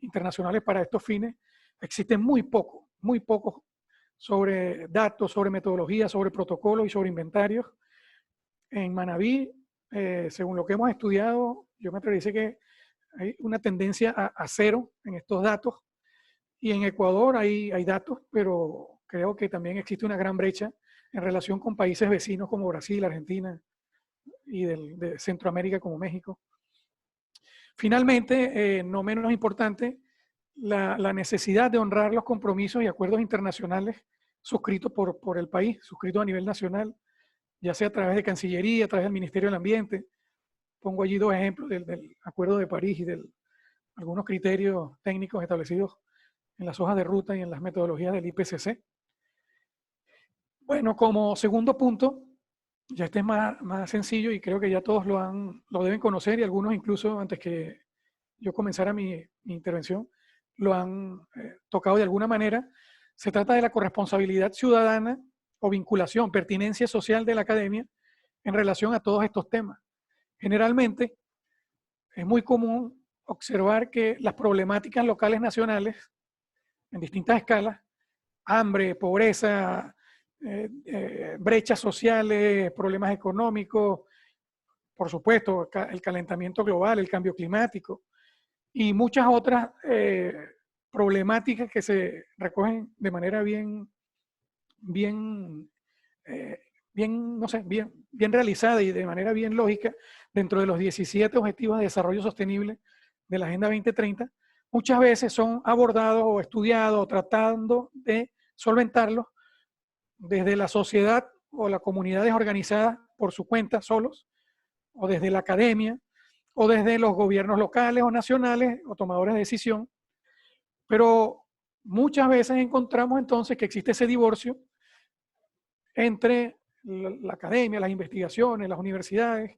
internacionales para estos fines. Existen muy pocos sobre datos, sobre metodologías, sobre protocolos y sobre inventarios. En Manabí, según lo que hemos estudiado, yo me atrevería a decir que hay una tendencia a cero en estos datos. Y en Ecuador hay datos, pero creo que también existe una gran brecha en relación con países vecinos como Brasil, Argentina y de Centroamérica como México. Finalmente, no menos importante, la necesidad de honrar los compromisos y acuerdos internacionales suscritos por el país, suscritos a nivel nacional, ya sea a través de Cancillería, a través del Ministerio del Ambiente. Pongo allí dos ejemplos del Acuerdo de París y de algunos criterios técnicos establecidos en las hojas de ruta y en las metodologías del IPCC. Bueno, como segundo punto, ya este es más sencillo y creo que ya todos lo deben conocer, y algunos incluso antes que yo comenzara mi intervención lo han tocado de alguna manera. Se trata de la corresponsabilidad ciudadana o vinculación, pertinencia social de la academia en relación a todos estos temas. Generalmente es muy común observar que las problemáticas locales nacionales en distintas escalas, hambre, pobreza, brechas sociales, problemas económicos, por supuesto, el calentamiento global, el cambio climático y muchas otras problemáticas que se recogen de manera bien realizada y de manera bien lógica dentro de los 17 Objetivos de Desarrollo Sostenible de la Agenda 2030, muchas veces son abordados o estudiados o tratando de solventarlos desde la sociedad o las comunidades organizadas por su cuenta solos, o desde la academia, o desde los gobiernos locales o nacionales o tomadores de decisión. Pero muchas veces encontramos entonces que existe ese divorcio entre la academia, las investigaciones, las universidades,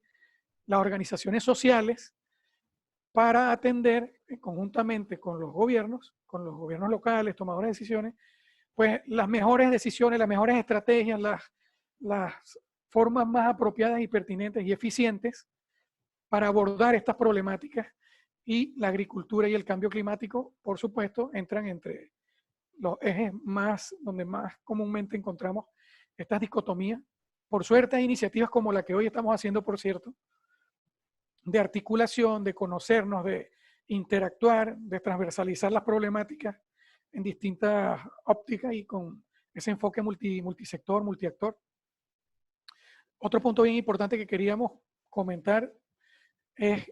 las organizaciones sociales, para atender conjuntamente con los gobiernos locales, tomadores de decisiones, pues las mejores decisiones, las mejores estrategias, las formas más apropiadas y pertinentes y eficientes para abordar estas problemáticas. Y la agricultura y el cambio climático, por supuesto, entran entre los ejes donde más comúnmente encontramos estas dicotomías. Por suerte hay iniciativas como la que hoy estamos haciendo, por cierto, de articulación, de conocernos, de interactuar, de transversalizar las problemáticas en distintas ópticas y con ese enfoque multisector, multiactor. Otro punto bien importante que queríamos comentar es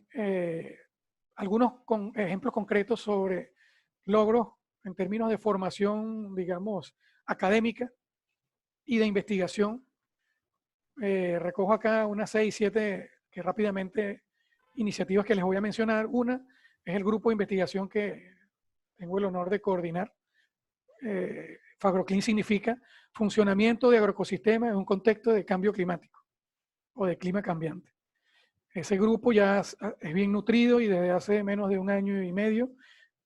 algunos ejemplos concretos sobre logros en términos de formación, digamos, académica y de investigación. Recojo acá unas 6, 7 que rápidamente iniciativas que les voy a mencionar. Una es el grupo de investigación que tengo el honor de coordinar. FagroClim significa funcionamiento de agroecosistemas en un contexto de cambio climático o de clima cambiante. Ese grupo ya es bien nutrido y desde hace menos de 1 año y medio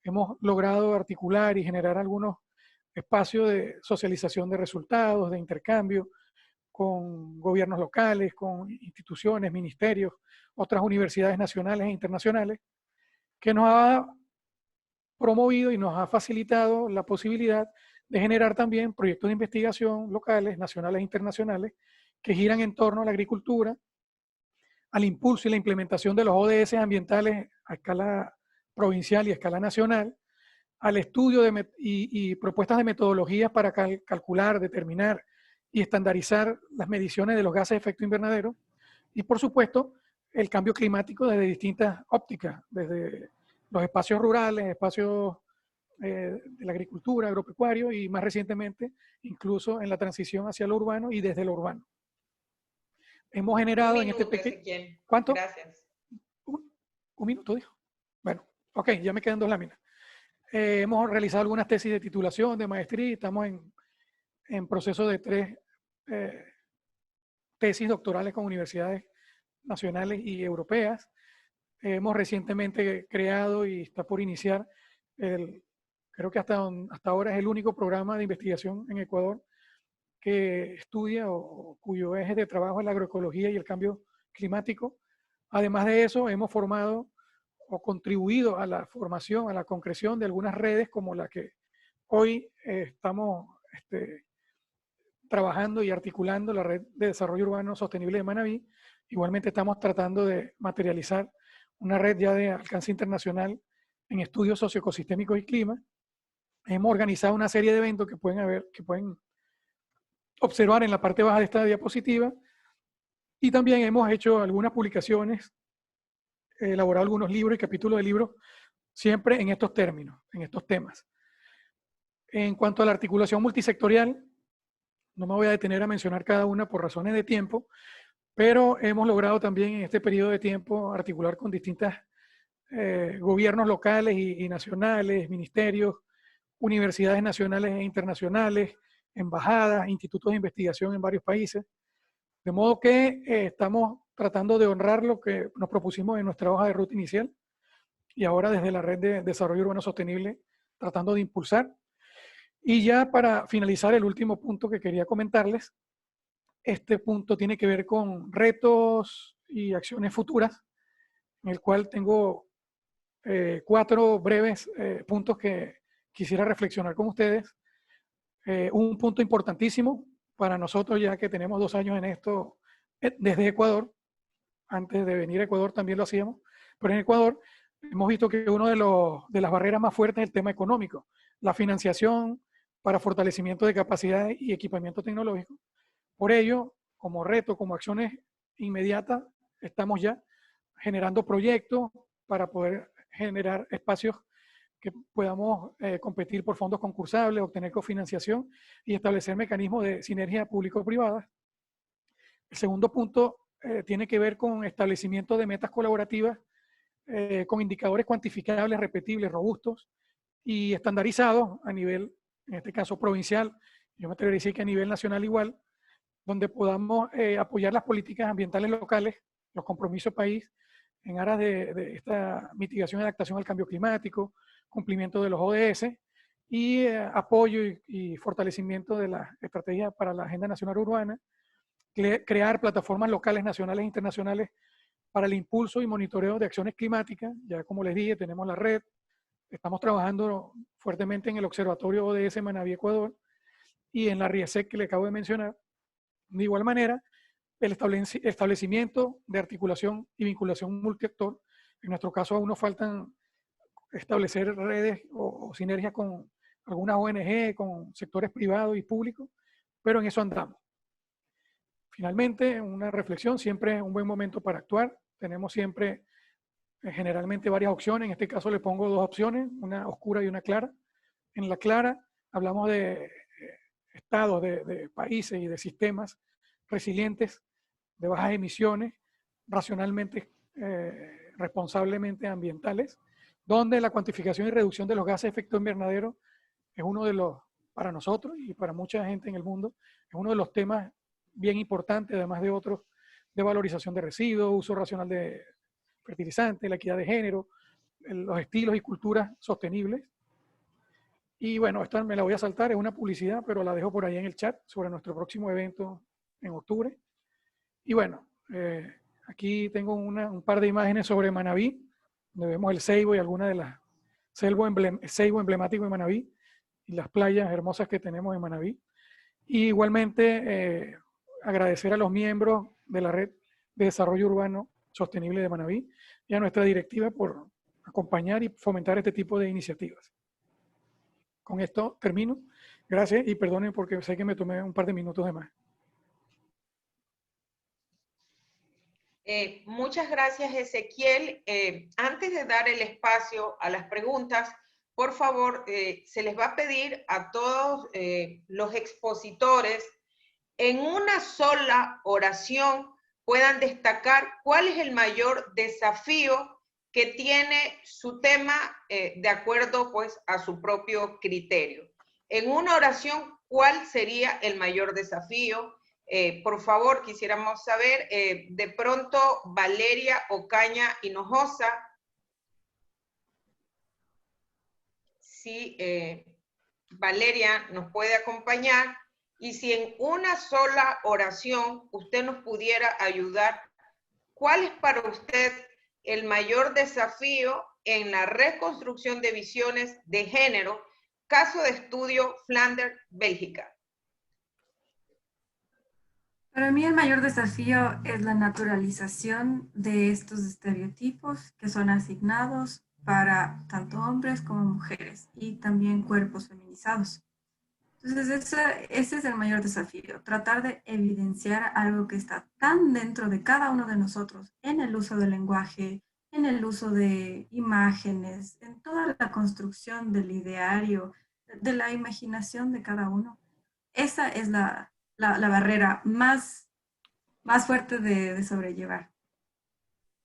hemos logrado articular y generar algunos espacios de socialización de resultados, de intercambio con gobiernos locales, con instituciones, ministerios, otras universidades nacionales e internacionales, que nos ha promovido y nos ha facilitado la posibilidad de generar también proyectos de investigación locales, nacionales e internacionales, que giran en torno a la agricultura, al impulso y la implementación de los ODS ambientales a escala provincial y a escala nacional, al estudio y propuestas de metodologías para calcular, determinar y estandarizar las mediciones de los gases de efecto invernadero, y por supuesto el cambio climático desde distintas ópticas, desde los espacios rurales, espacios de la agricultura, agropecuario y más recientemente incluso en la transición hacia lo urbano y desde lo urbano. Hemos generado en este pequeño... ¿Cuánto? Gracias. ¿Un minuto dijo? Bueno, ok, ya me quedan 2 láminas. Hemos realizado algunas tesis de titulación, de maestría, y estamos en proceso de 3 tesis doctorales con universidades nacionales y europeas. Hemos recientemente creado y está por iniciar, creo que hasta ahora es el único programa de investigación en Ecuador que estudia o cuyo eje de trabajo es la agroecología y el cambio climático. Además de eso, hemos formado o contribuido a la formación, a la concreción de algunas redes como la que hoy estamos trabajando y articulando, la Red de Desarrollo Urbano Sostenible de Manabí. Igualmente estamos tratando de materializar una red ya de alcance internacional en estudios socioecosistémicos y clima. Hemos organizado una serie de eventos que pueden observar en la parte baja de esta diapositiva, y también hemos hecho algunas publicaciones, elaborado algunos libros y capítulos de libros, siempre en estos términos, en estos temas. En cuanto a la articulación multisectorial, no me voy a detener a mencionar cada una por razones de tiempo, pero hemos logrado también en este periodo de tiempo articular con distintos gobiernos locales y nacionales, ministerios, universidades nacionales e internacionales, embajadas, institutos de investigación en varios países. De modo que estamos tratando de honrar lo que nos propusimos en nuestra hoja de ruta inicial y ahora desde la Red de Desarrollo Urbano Sostenible tratando de impulsar. Y ya para finalizar, el último punto que quería comentarles, este punto tiene que ver con retos y acciones futuras, en el cual tengo 4 breves puntos que quisiera reflexionar con ustedes. Un punto importantísimo para nosotros, ya que tenemos 2 años en esto desde Ecuador. Antes de venir a Ecuador también lo hacíamos, pero en Ecuador hemos visto que una de las barreras más fuertes es el tema económico, la financiación para fortalecimiento de capacidades y equipamiento tecnológico. Por ello, como reto, como acciones inmediatas, estamos ya generando proyectos para poder generar espacios que podamos competir por fondos concursables, obtener cofinanciación y establecer mecanismos de sinergia público-privada. El segundo punto tiene que ver con establecimiento de metas colaborativas con indicadores cuantificables, repetibles, robustos y estandarizados a nivel, en este caso provincial, yo me atrevería a decir que a nivel nacional igual, donde podamos apoyar las políticas ambientales locales, los compromisos país en aras de esta mitigación y adaptación al cambio climático, cumplimiento de los ODS y apoyo y fortalecimiento de las estrategias para la Agenda Nacional Urbana, crear plataformas locales, nacionales e internacionales para el impulso y monitoreo de acciones climáticas. Ya como les dije, tenemos la red, estamos trabajando fuertemente en el Observatorio ODS Manabí Ecuador y en la RIESEC que le acabo de mencionar. De igual manera, el establecimiento de articulación y vinculación multiactor. En nuestro caso aún nos faltan establecer redes o sinergias con algunas ONG, con sectores privados y públicos, pero en eso andamos. Finalmente, una reflexión, siempre es un buen momento para actuar. Tenemos siempre generalmente varias opciones. En este caso le pongo 2 opciones, una oscura y una clara. En la clara hablamos de estados, de países y de sistemas resilientes, de bajas emisiones, racionalmente, responsablemente ambientales, donde la cuantificación y reducción de los gases de efecto invernadero es uno de los, para nosotros y para mucha gente en el mundo, es uno de los temas bien importantes, además de otros, de valorización de residuos, uso racional de fertilizantes, la equidad de género, los estilos y culturas sostenibles. Y bueno, esta me la voy a saltar, es una publicidad, pero la dejo por ahí en el chat sobre nuestro próximo evento en octubre. Y bueno, aquí tengo un par de imágenes sobre Manabí, donde vemos el ceibo y algunas de las ceibo emblemático de Manabí y las playas hermosas que tenemos en Manabí. Y igualmente agradecer a los miembros de la Red de Desarrollo Urbano Sostenible de Manabí y a nuestra directiva por acompañar y fomentar este tipo de iniciativas. Con esto termino. Gracias y perdonen porque sé que me tomé un par de minutos de más. Muchas gracias, Ezequiel. Antes de dar el espacio a las preguntas, por favor, se les va a pedir a todos los expositores en una sola oración puedan destacar cuál es el mayor desafío que tiene su tema de acuerdo pues a su propio criterio. En una oración, ¿cuál sería el mayor desafío? Por favor, quisiéramos saber, de pronto, Valeria Ocaña Hinojosa, si Valeria nos puede acompañar, y si en una sola oración usted nos pudiera ayudar, ¿cuál es para usted el mayor desafío en la reconstrucción de visiones de género? Caso de estudio Flanders, Bélgica. Para mí el mayor desafío es la naturalización de estos estereotipos que son asignados para tanto hombres como mujeres y también cuerpos feminizados. Entonces ese es el mayor desafío, tratar de evidenciar algo que está tan dentro de cada uno de nosotros en el uso del lenguaje, en el uso de imágenes, en toda la construcción del ideario, de la imaginación de cada uno. Esa es la barrera más fuerte de sobrellevar.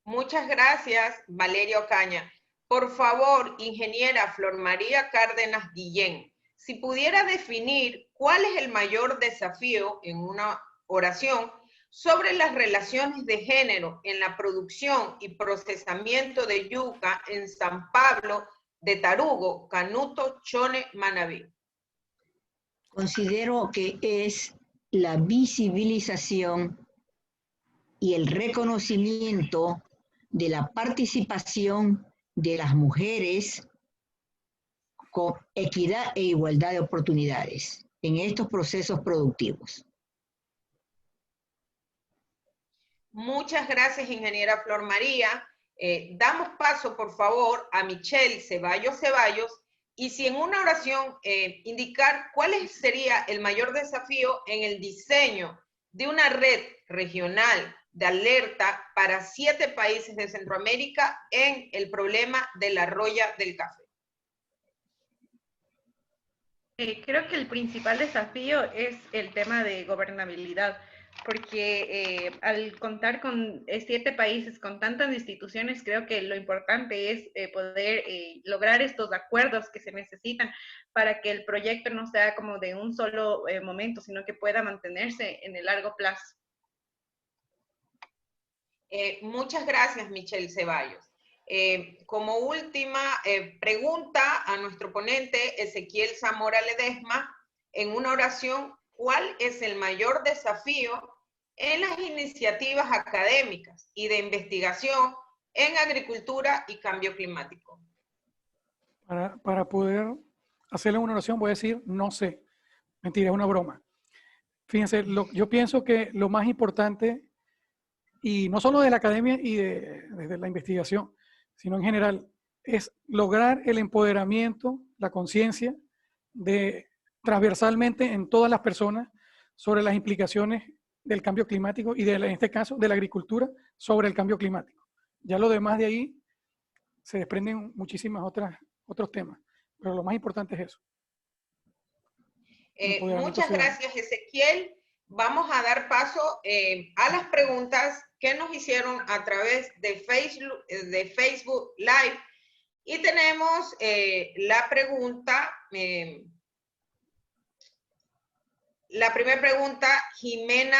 Muchas gracias, Valeria Ocaña. Por favor, ingeniera Flor María Cárdenas Guillén, si pudiera definir cuál es el mayor desafío en una oración sobre las relaciones de género en la producción y procesamiento de yuca en San Pablo de Tarugo, Canuto, Chone, Manabí. Considero que es la visibilización y el reconocimiento de la participación de las mujeres con equidad e igualdad de oportunidades en estos procesos productivos. Muchas gracias, ingeniera Flor María. Damos paso, por favor, a Michelle Ceballos, y si en una oración indicar cuál sería el mayor desafío en el diseño de una red regional de alerta para 7 países de Centroamérica en el problema de la roya del café. Creo que el principal desafío es el tema de gobernabilidad, porque al contar con 7 países, con tantas instituciones, creo que lo importante es poder lograr estos acuerdos que se necesitan para que el proyecto no sea como de un solo momento, sino que pueda mantenerse en el largo plazo. Muchas gracias, Michelle Ceballos. Como última pregunta a nuestro ponente, Ezequiel Zamora Ledesma, en una oración, ¿cuál es el mayor desafío en las iniciativas académicas y de investigación en agricultura y cambio climático? Para poder hacerle una oración voy a decir no sé. Mentira, es una broma. Fíjense, yo pienso que lo más importante, y no solo de la academia y de la investigación, sino en general, es lograr el empoderamiento, la conciencia transversalmente en todas las personas sobre las implicaciones del cambio climático y en este caso de la agricultura sobre el cambio climático. Ya lo demás de ahí se desprenden muchísimas otros temas, pero lo más importante es eso. Muchas gracias, Ezequiel. Vamos a dar paso a las preguntas que nos hicieron a través de Facebook Live. Y tenemos la primera pregunta, Jimena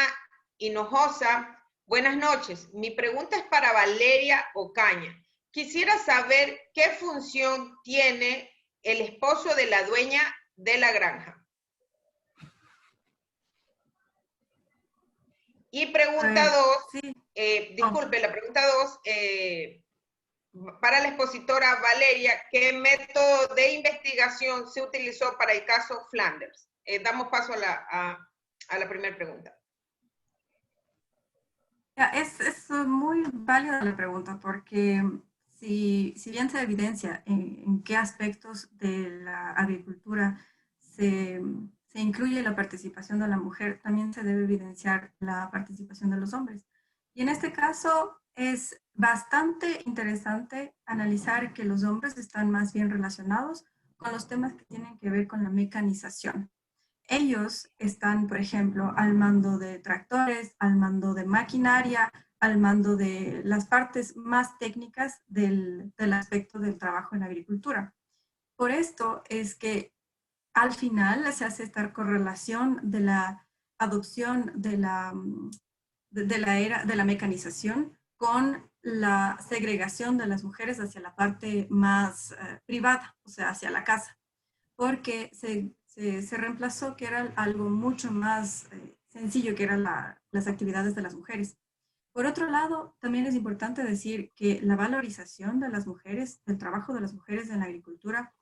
Hinojosa. Buenas noches. Mi pregunta es para Valeria Ocaña. Quisiera saber qué función tiene el esposo de la dueña de la granja. Y pregunta 2, disculpe, la pregunta 2, para la expositora Valeria, ¿qué método de investigación se utilizó para el caso Flanders? Damos paso a la primera pregunta. Es muy válida la pregunta porque si bien se evidencia en qué aspectos de la agricultura se incluye la participación de la mujer, también se debe evidenciar la participación de los hombres. Y en este caso es bastante interesante analizar que los hombres están más bien relacionados con los temas que tienen que ver con la mecanización. Ellos están, por ejemplo, al mando de tractores, al mando de maquinaria, al mando de las partes más técnicas del aspecto del trabajo en la agricultura. Por esto es que al final se hace esta correlación de la adopción de la era de la mecanización con la segregación de las mujeres hacia la parte más privada, o sea, hacia la casa, porque se reemplazó que era algo mucho más sencillo, que eran las actividades de las mujeres. Por otro lado, también es importante decir que la valorización de las mujeres, del trabajo de las mujeres en la agricultura,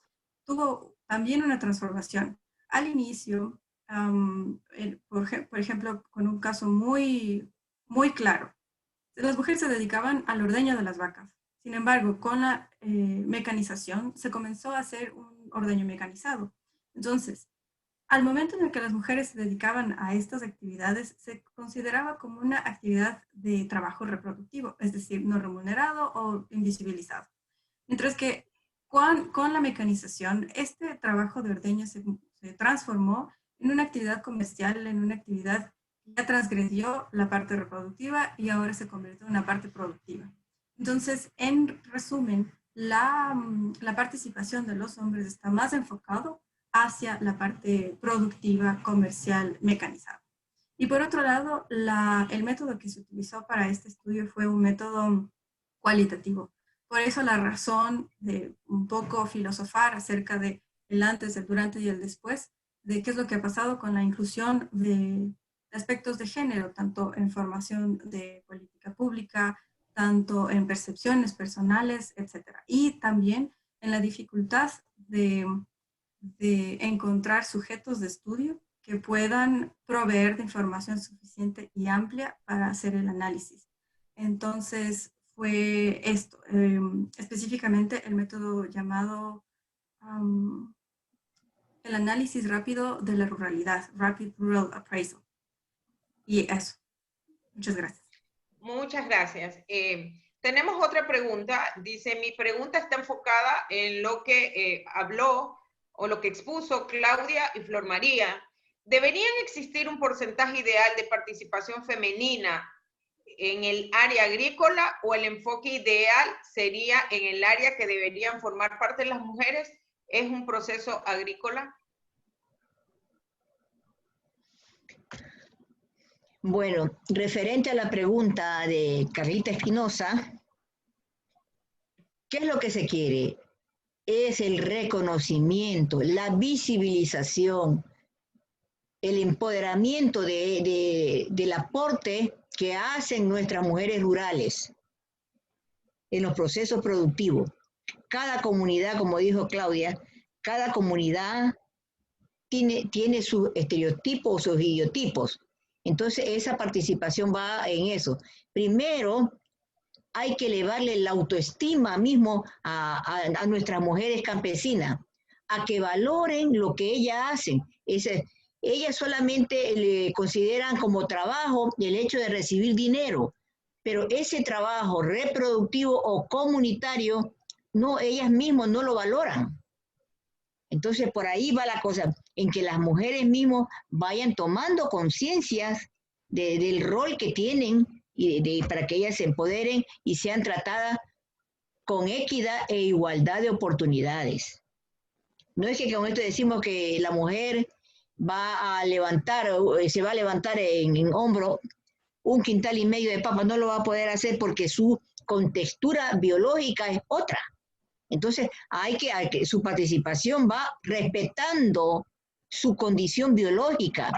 tuvo también una transformación. Al inicio, por ejemplo, con un caso muy claro, las mujeres se dedicaban al ordeño de las vacas. Sin embargo, con la mecanización se comenzó a hacer un ordeño mecanizado. Entonces, al momento en el que las mujeres se dedicaban a estas actividades, se consideraba como una actividad de trabajo reproductivo, es decir, no remunerado o invisibilizado. Mientras que con la mecanización, este trabajo de ordeño se transformó en una actividad comercial, en una actividad que ya transgredió la parte reproductiva y ahora se convirtió en una parte productiva. Entonces, en resumen, la participación de los hombres está más enfocado hacia la parte productiva, comercial, mecanizada. Y por otro lado, el método que se utilizó para este estudio fue un método cualitativo. Por eso la razón de un poco filosofar acerca de el antes, el durante y el después, de qué es lo que ha pasado con la inclusión de aspectos de género, tanto en formación de política pública, tanto en percepciones personales, etc. Y también en la dificultad de encontrar sujetos de estudio que puedan proveer de información suficiente y amplia para hacer el análisis. Entonces, fue esto, específicamente el método llamado el análisis rápido de la ruralidad, Rapid Rural Appraisal. Y eso. Muchas gracias. Muchas gracias. Tenemos otra pregunta. Dice, mi pregunta está enfocada en lo que habló o lo que expuso Claudia y Flor María. ¿Deberían existir un porcentaje ideal de participación femenina en el área agrícola o el enfoque ideal sería en el área que deberían formar parte de las mujeres? ¿Es un proceso agrícola? Bueno, referente a la pregunta de Carlita Espinosa, ¿qué es lo que se quiere? Es el reconocimiento, la visibilización, el empoderamiento del aporte que hacen nuestras mujeres rurales en los procesos productivos. Cada comunidad, como dijo Claudia, cada comunidad tiene sus estereotipos, sus idiotipos. Entonces, esa participación va en eso. Primero, hay que elevarle la autoestima mismo a nuestras mujeres campesinas, a que valoren lo que ellas hacen. Ellas solamente le consideran como trabajo el hecho de recibir dinero, pero ese trabajo reproductivo o comunitario, no, ellas mismas no lo valoran. Entonces, por ahí va la cosa, en que las mujeres mismas vayan tomando conciencia del rol que tienen y para que ellas se empoderen y sean tratadas con equidad e igualdad de oportunidades. No es que con esto decimos que la mujer va a levantar, se va a levantar en hombro 1,5 quintales de papa, no lo va a poder hacer porque su contextura biológica es otra. Entonces, su participación va respetando su condición biológica,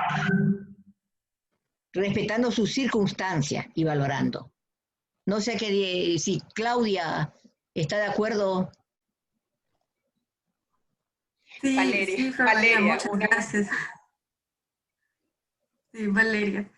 respetando sus circunstancias y valorando. No sé si Claudia está de acuerdo. Sí, Valeria, sí, Valeria, muchas gracias. Sí, Valeria.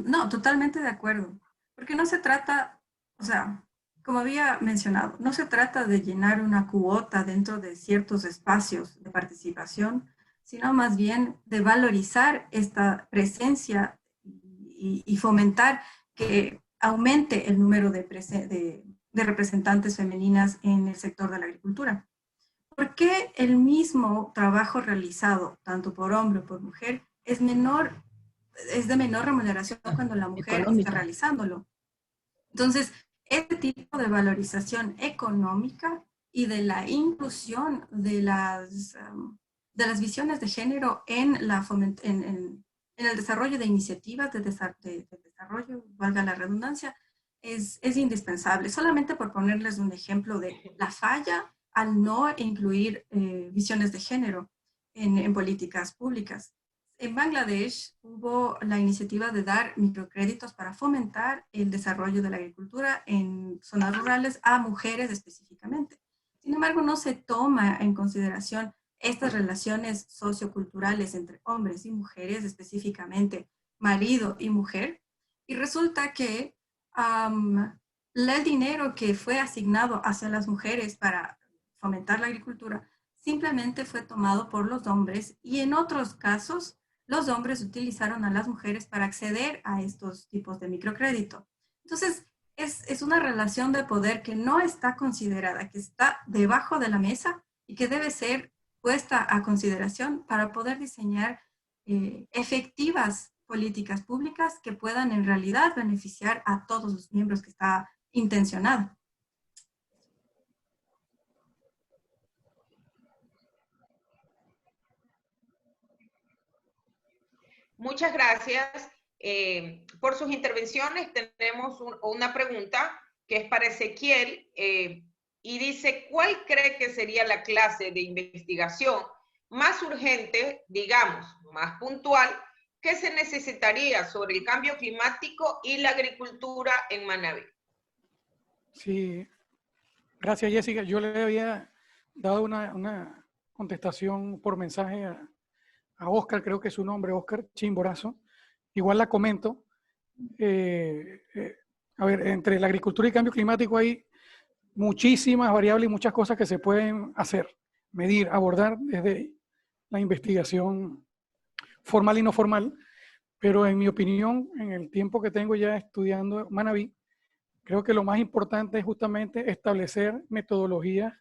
No, totalmente de acuerdo. Porque no se trata, o sea, como había mencionado, no se trata de llenar una cuota dentro de ciertos espacios de participación, sino más bien de valorizar esta presencia y fomentar que aumente el número de representantes femeninas en el sector de la agricultura. ¿por qué el mismo trabajo realizado, tanto por hombre o por mujer, es de menor remuneración cuando la mujer está realizándolo? Entonces, este tipo de valorización económica y de la inclusión de las visiones de género en el desarrollo de iniciativas de desarrollo, valga la redundancia, es indispensable. Solamente por ponerles un ejemplo de la falla al no incluir visiones de género en políticas públicas. En Bangladesh hubo la iniciativa de dar microcréditos para fomentar el desarrollo de la agricultura en zonas rurales a mujeres específicamente. Sin embargo, no se toma en consideración estas relaciones socioculturales entre hombres y mujeres, específicamente marido y mujer, y resulta que el dinero que fue asignado hacia las mujeres para fomentar la agricultura simplemente fue tomado por los hombres, y en otros casos los hombres utilizaron a las mujeres para acceder a estos tipos de microcrédito. Entonces, es una relación de poder que no está considerada, que está debajo de la mesa y que debe ser puesta a consideración para poder diseñar efectivas políticas públicas que puedan en realidad beneficiar a todos los miembros que está intencionado. Muchas gracias por sus intervenciones. Tenemos una pregunta que es para Ezequiel y dice, ¿cuál cree que sería la clase de investigación más urgente, digamos, más puntual, que se necesitaría sobre el cambio climático y la agricultura en Manabí? Sí, gracias Jessica. Yo le había dado una contestación por mensaje a Oscar, creo que es su nombre, Oscar Chimborazo. Igual la comento. A ver, entre la agricultura y cambio climático hay muchísimas variables y muchas cosas que se pueden hacer, medir, abordar desde la investigación formal y no formal, pero en mi opinión, en el tiempo que tengo ya estudiando Manabí, creo que lo más importante es justamente establecer metodologías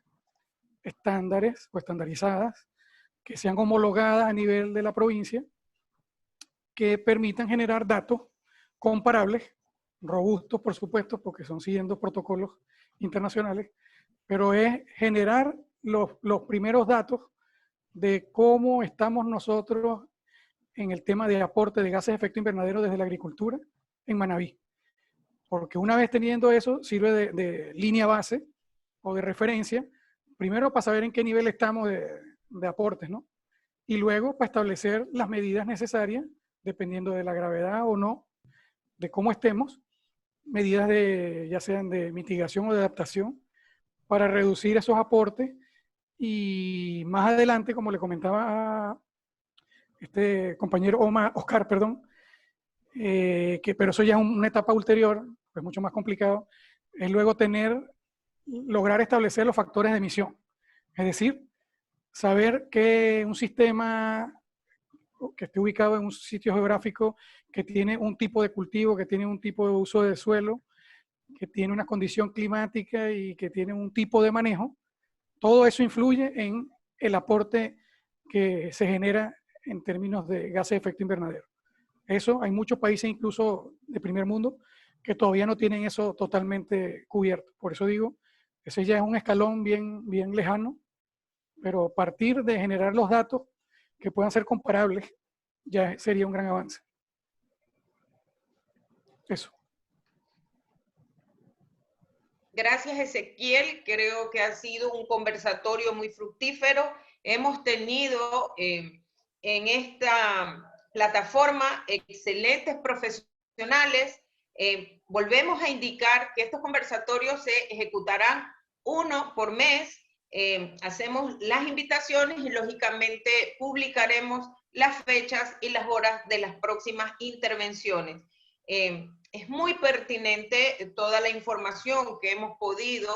estándares o estandarizadas que sean homologadas a nivel de la provincia, que permitan generar datos comparables, robustos por supuesto, porque son siguiendo protocolos internacionales, pero es generar los primeros datos de cómo estamos nosotros en el tema de aporte de gases de efecto invernadero desde la agricultura en Manabí. Porque una vez teniendo eso, sirve de línea base o de referencia, primero para saber en qué nivel estamos de aportes, ¿no? Y luego para establecer las medidas necesarias, dependiendo de la gravedad o no, de cómo estemos, medidas ya sean de mitigación o de adaptación, para reducir esos aportes. Y más adelante, como le comentaba a este compañero Oscar, pero eso ya es una etapa ulterior, pues mucho más complicado, es luego lograr establecer los factores de emisión. Es decir, saber que un sistema que esté ubicado en un sitio geográfico que tiene un tipo de cultivo, que tiene un tipo de uso de suelo, que tiene una condición climática y que tiene un tipo de manejo, todo eso influye en el aporte que se genera en términos de gases de efecto invernadero. Eso, hay muchos países incluso de primer mundo que todavía no tienen eso totalmente cubierto. Por eso digo, ese ya es un escalón bien lejano, pero a partir de generar los datos que puedan ser comparables, ya sería un gran avance. Eso. Gracias, Ezequiel. Creo que ha sido un conversatorio muy fructífero. Hemos tenido en esta plataforma excelentes profesionales. Volvemos a indicar que estos conversatorios se ejecutarán uno por mes. Hacemos las invitaciones y lógicamente publicaremos las fechas y las horas de las próximas intervenciones. Es muy pertinente toda la información que hemos podido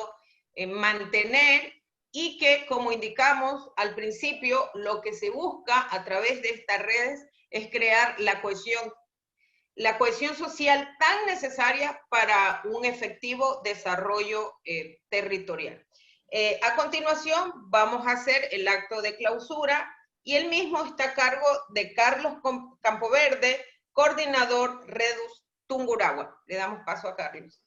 mantener y que, como indicamos al principio, lo que se busca a través de estas redes es crear la cohesión social tan necesaria para un efectivo desarrollo territorial. A continuación, vamos a hacer el acto de clausura y el mismo está a cargo de Carlos Campoverde, coordinador Redus Tungurahua. Le damos paso a Carlos.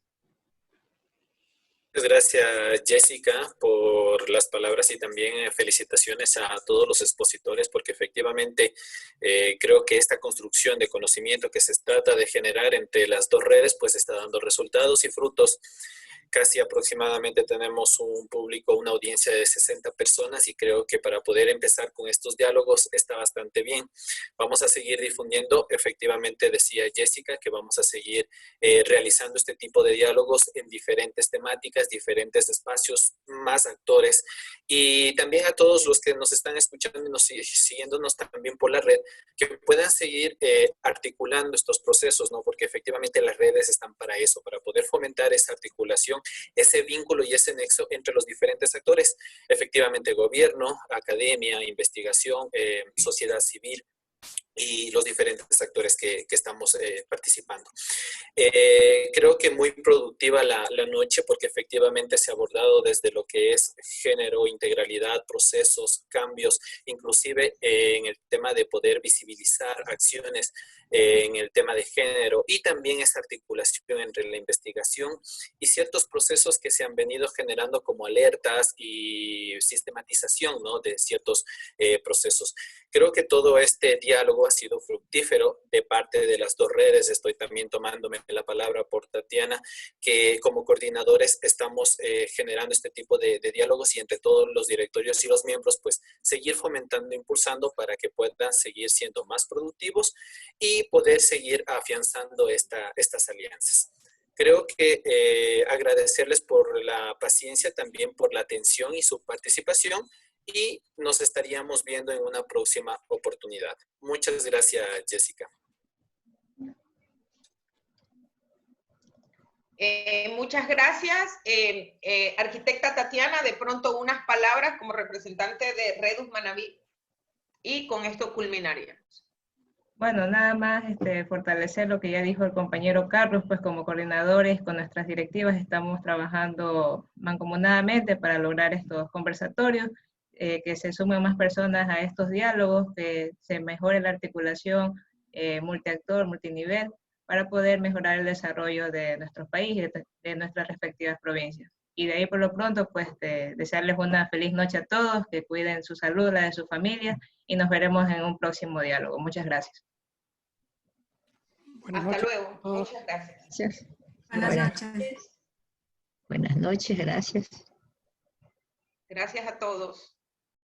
Muchas gracias, Jessica, por las palabras y también felicitaciones a todos los expositores, porque efectivamente creo que esta construcción de conocimiento que se trata de generar entre las dos redes, pues está dando resultados y frutos. Casi aproximadamente tenemos un público, una audiencia de 60 personas y creo que para poder empezar con estos diálogos está bastante bien. Vamos a seguir difundiendo, efectivamente decía Jessica, que vamos a seguir realizando este tipo de diálogos en diferentes temáticas, diferentes espacios, más actores y también a todos los que nos están escuchando y siguiéndonos también por la red, que puedan seguir articulando estos procesos, ¿no? Porque efectivamente las redes están para eso, para poder fomentar esa articulación, ese vínculo y ese nexo entre los diferentes actores, efectivamente gobierno, academia, investigación, sociedad civil y los diferentes actores que estamos participando. Creo que muy productiva la noche porque efectivamente se ha abordado desde lo que es género, integralidad, procesos, cambios, inclusive en el tema de poder visibilizar acciones en el tema de género y también esa articulación entre la investigación y ciertos procesos que se han venido generando como alertas y sistematización, ¿no? De ciertos procesos. Creo que todo este diálogo ha sido fructífero de parte de las dos redes. Estoy también tomándome la palabra por Tatiana, que como coordinadores estamos generando este tipo de diálogos y entre todos los directorios y los miembros, pues seguir fomentando, impulsando para que puedan seguir siendo más productivos y poder seguir afianzando estas alianzas. Creo que agradecerles por la paciencia, también por la atención y su participación y nos estaríamos viendo en una próxima oportunidad. Muchas gracias, Jessica. Muchas gracias. Arquitecta Tatiana, de pronto unas palabras como representante de Redus Manabí y con esto culminaríamos. Bueno, nada más fortalecer lo que ya dijo el compañero Carlos, pues como coordinadores con nuestras directivas estamos trabajando mancomunadamente para lograr estos conversatorios, que se sumen más personas a estos diálogos, que se mejore la articulación multiactor, multinivel, para poder mejorar el desarrollo de nuestro país y de nuestras respectivas provincias. Y de ahí por lo pronto, pues desearles una feliz noche a todos, que cuiden su salud, la de su familia, y nos veremos en un próximo diálogo. Muchas gracias. Hasta luego. Muchas gracias. Buenas noches. Buenas noches, gracias. Gracias a todos.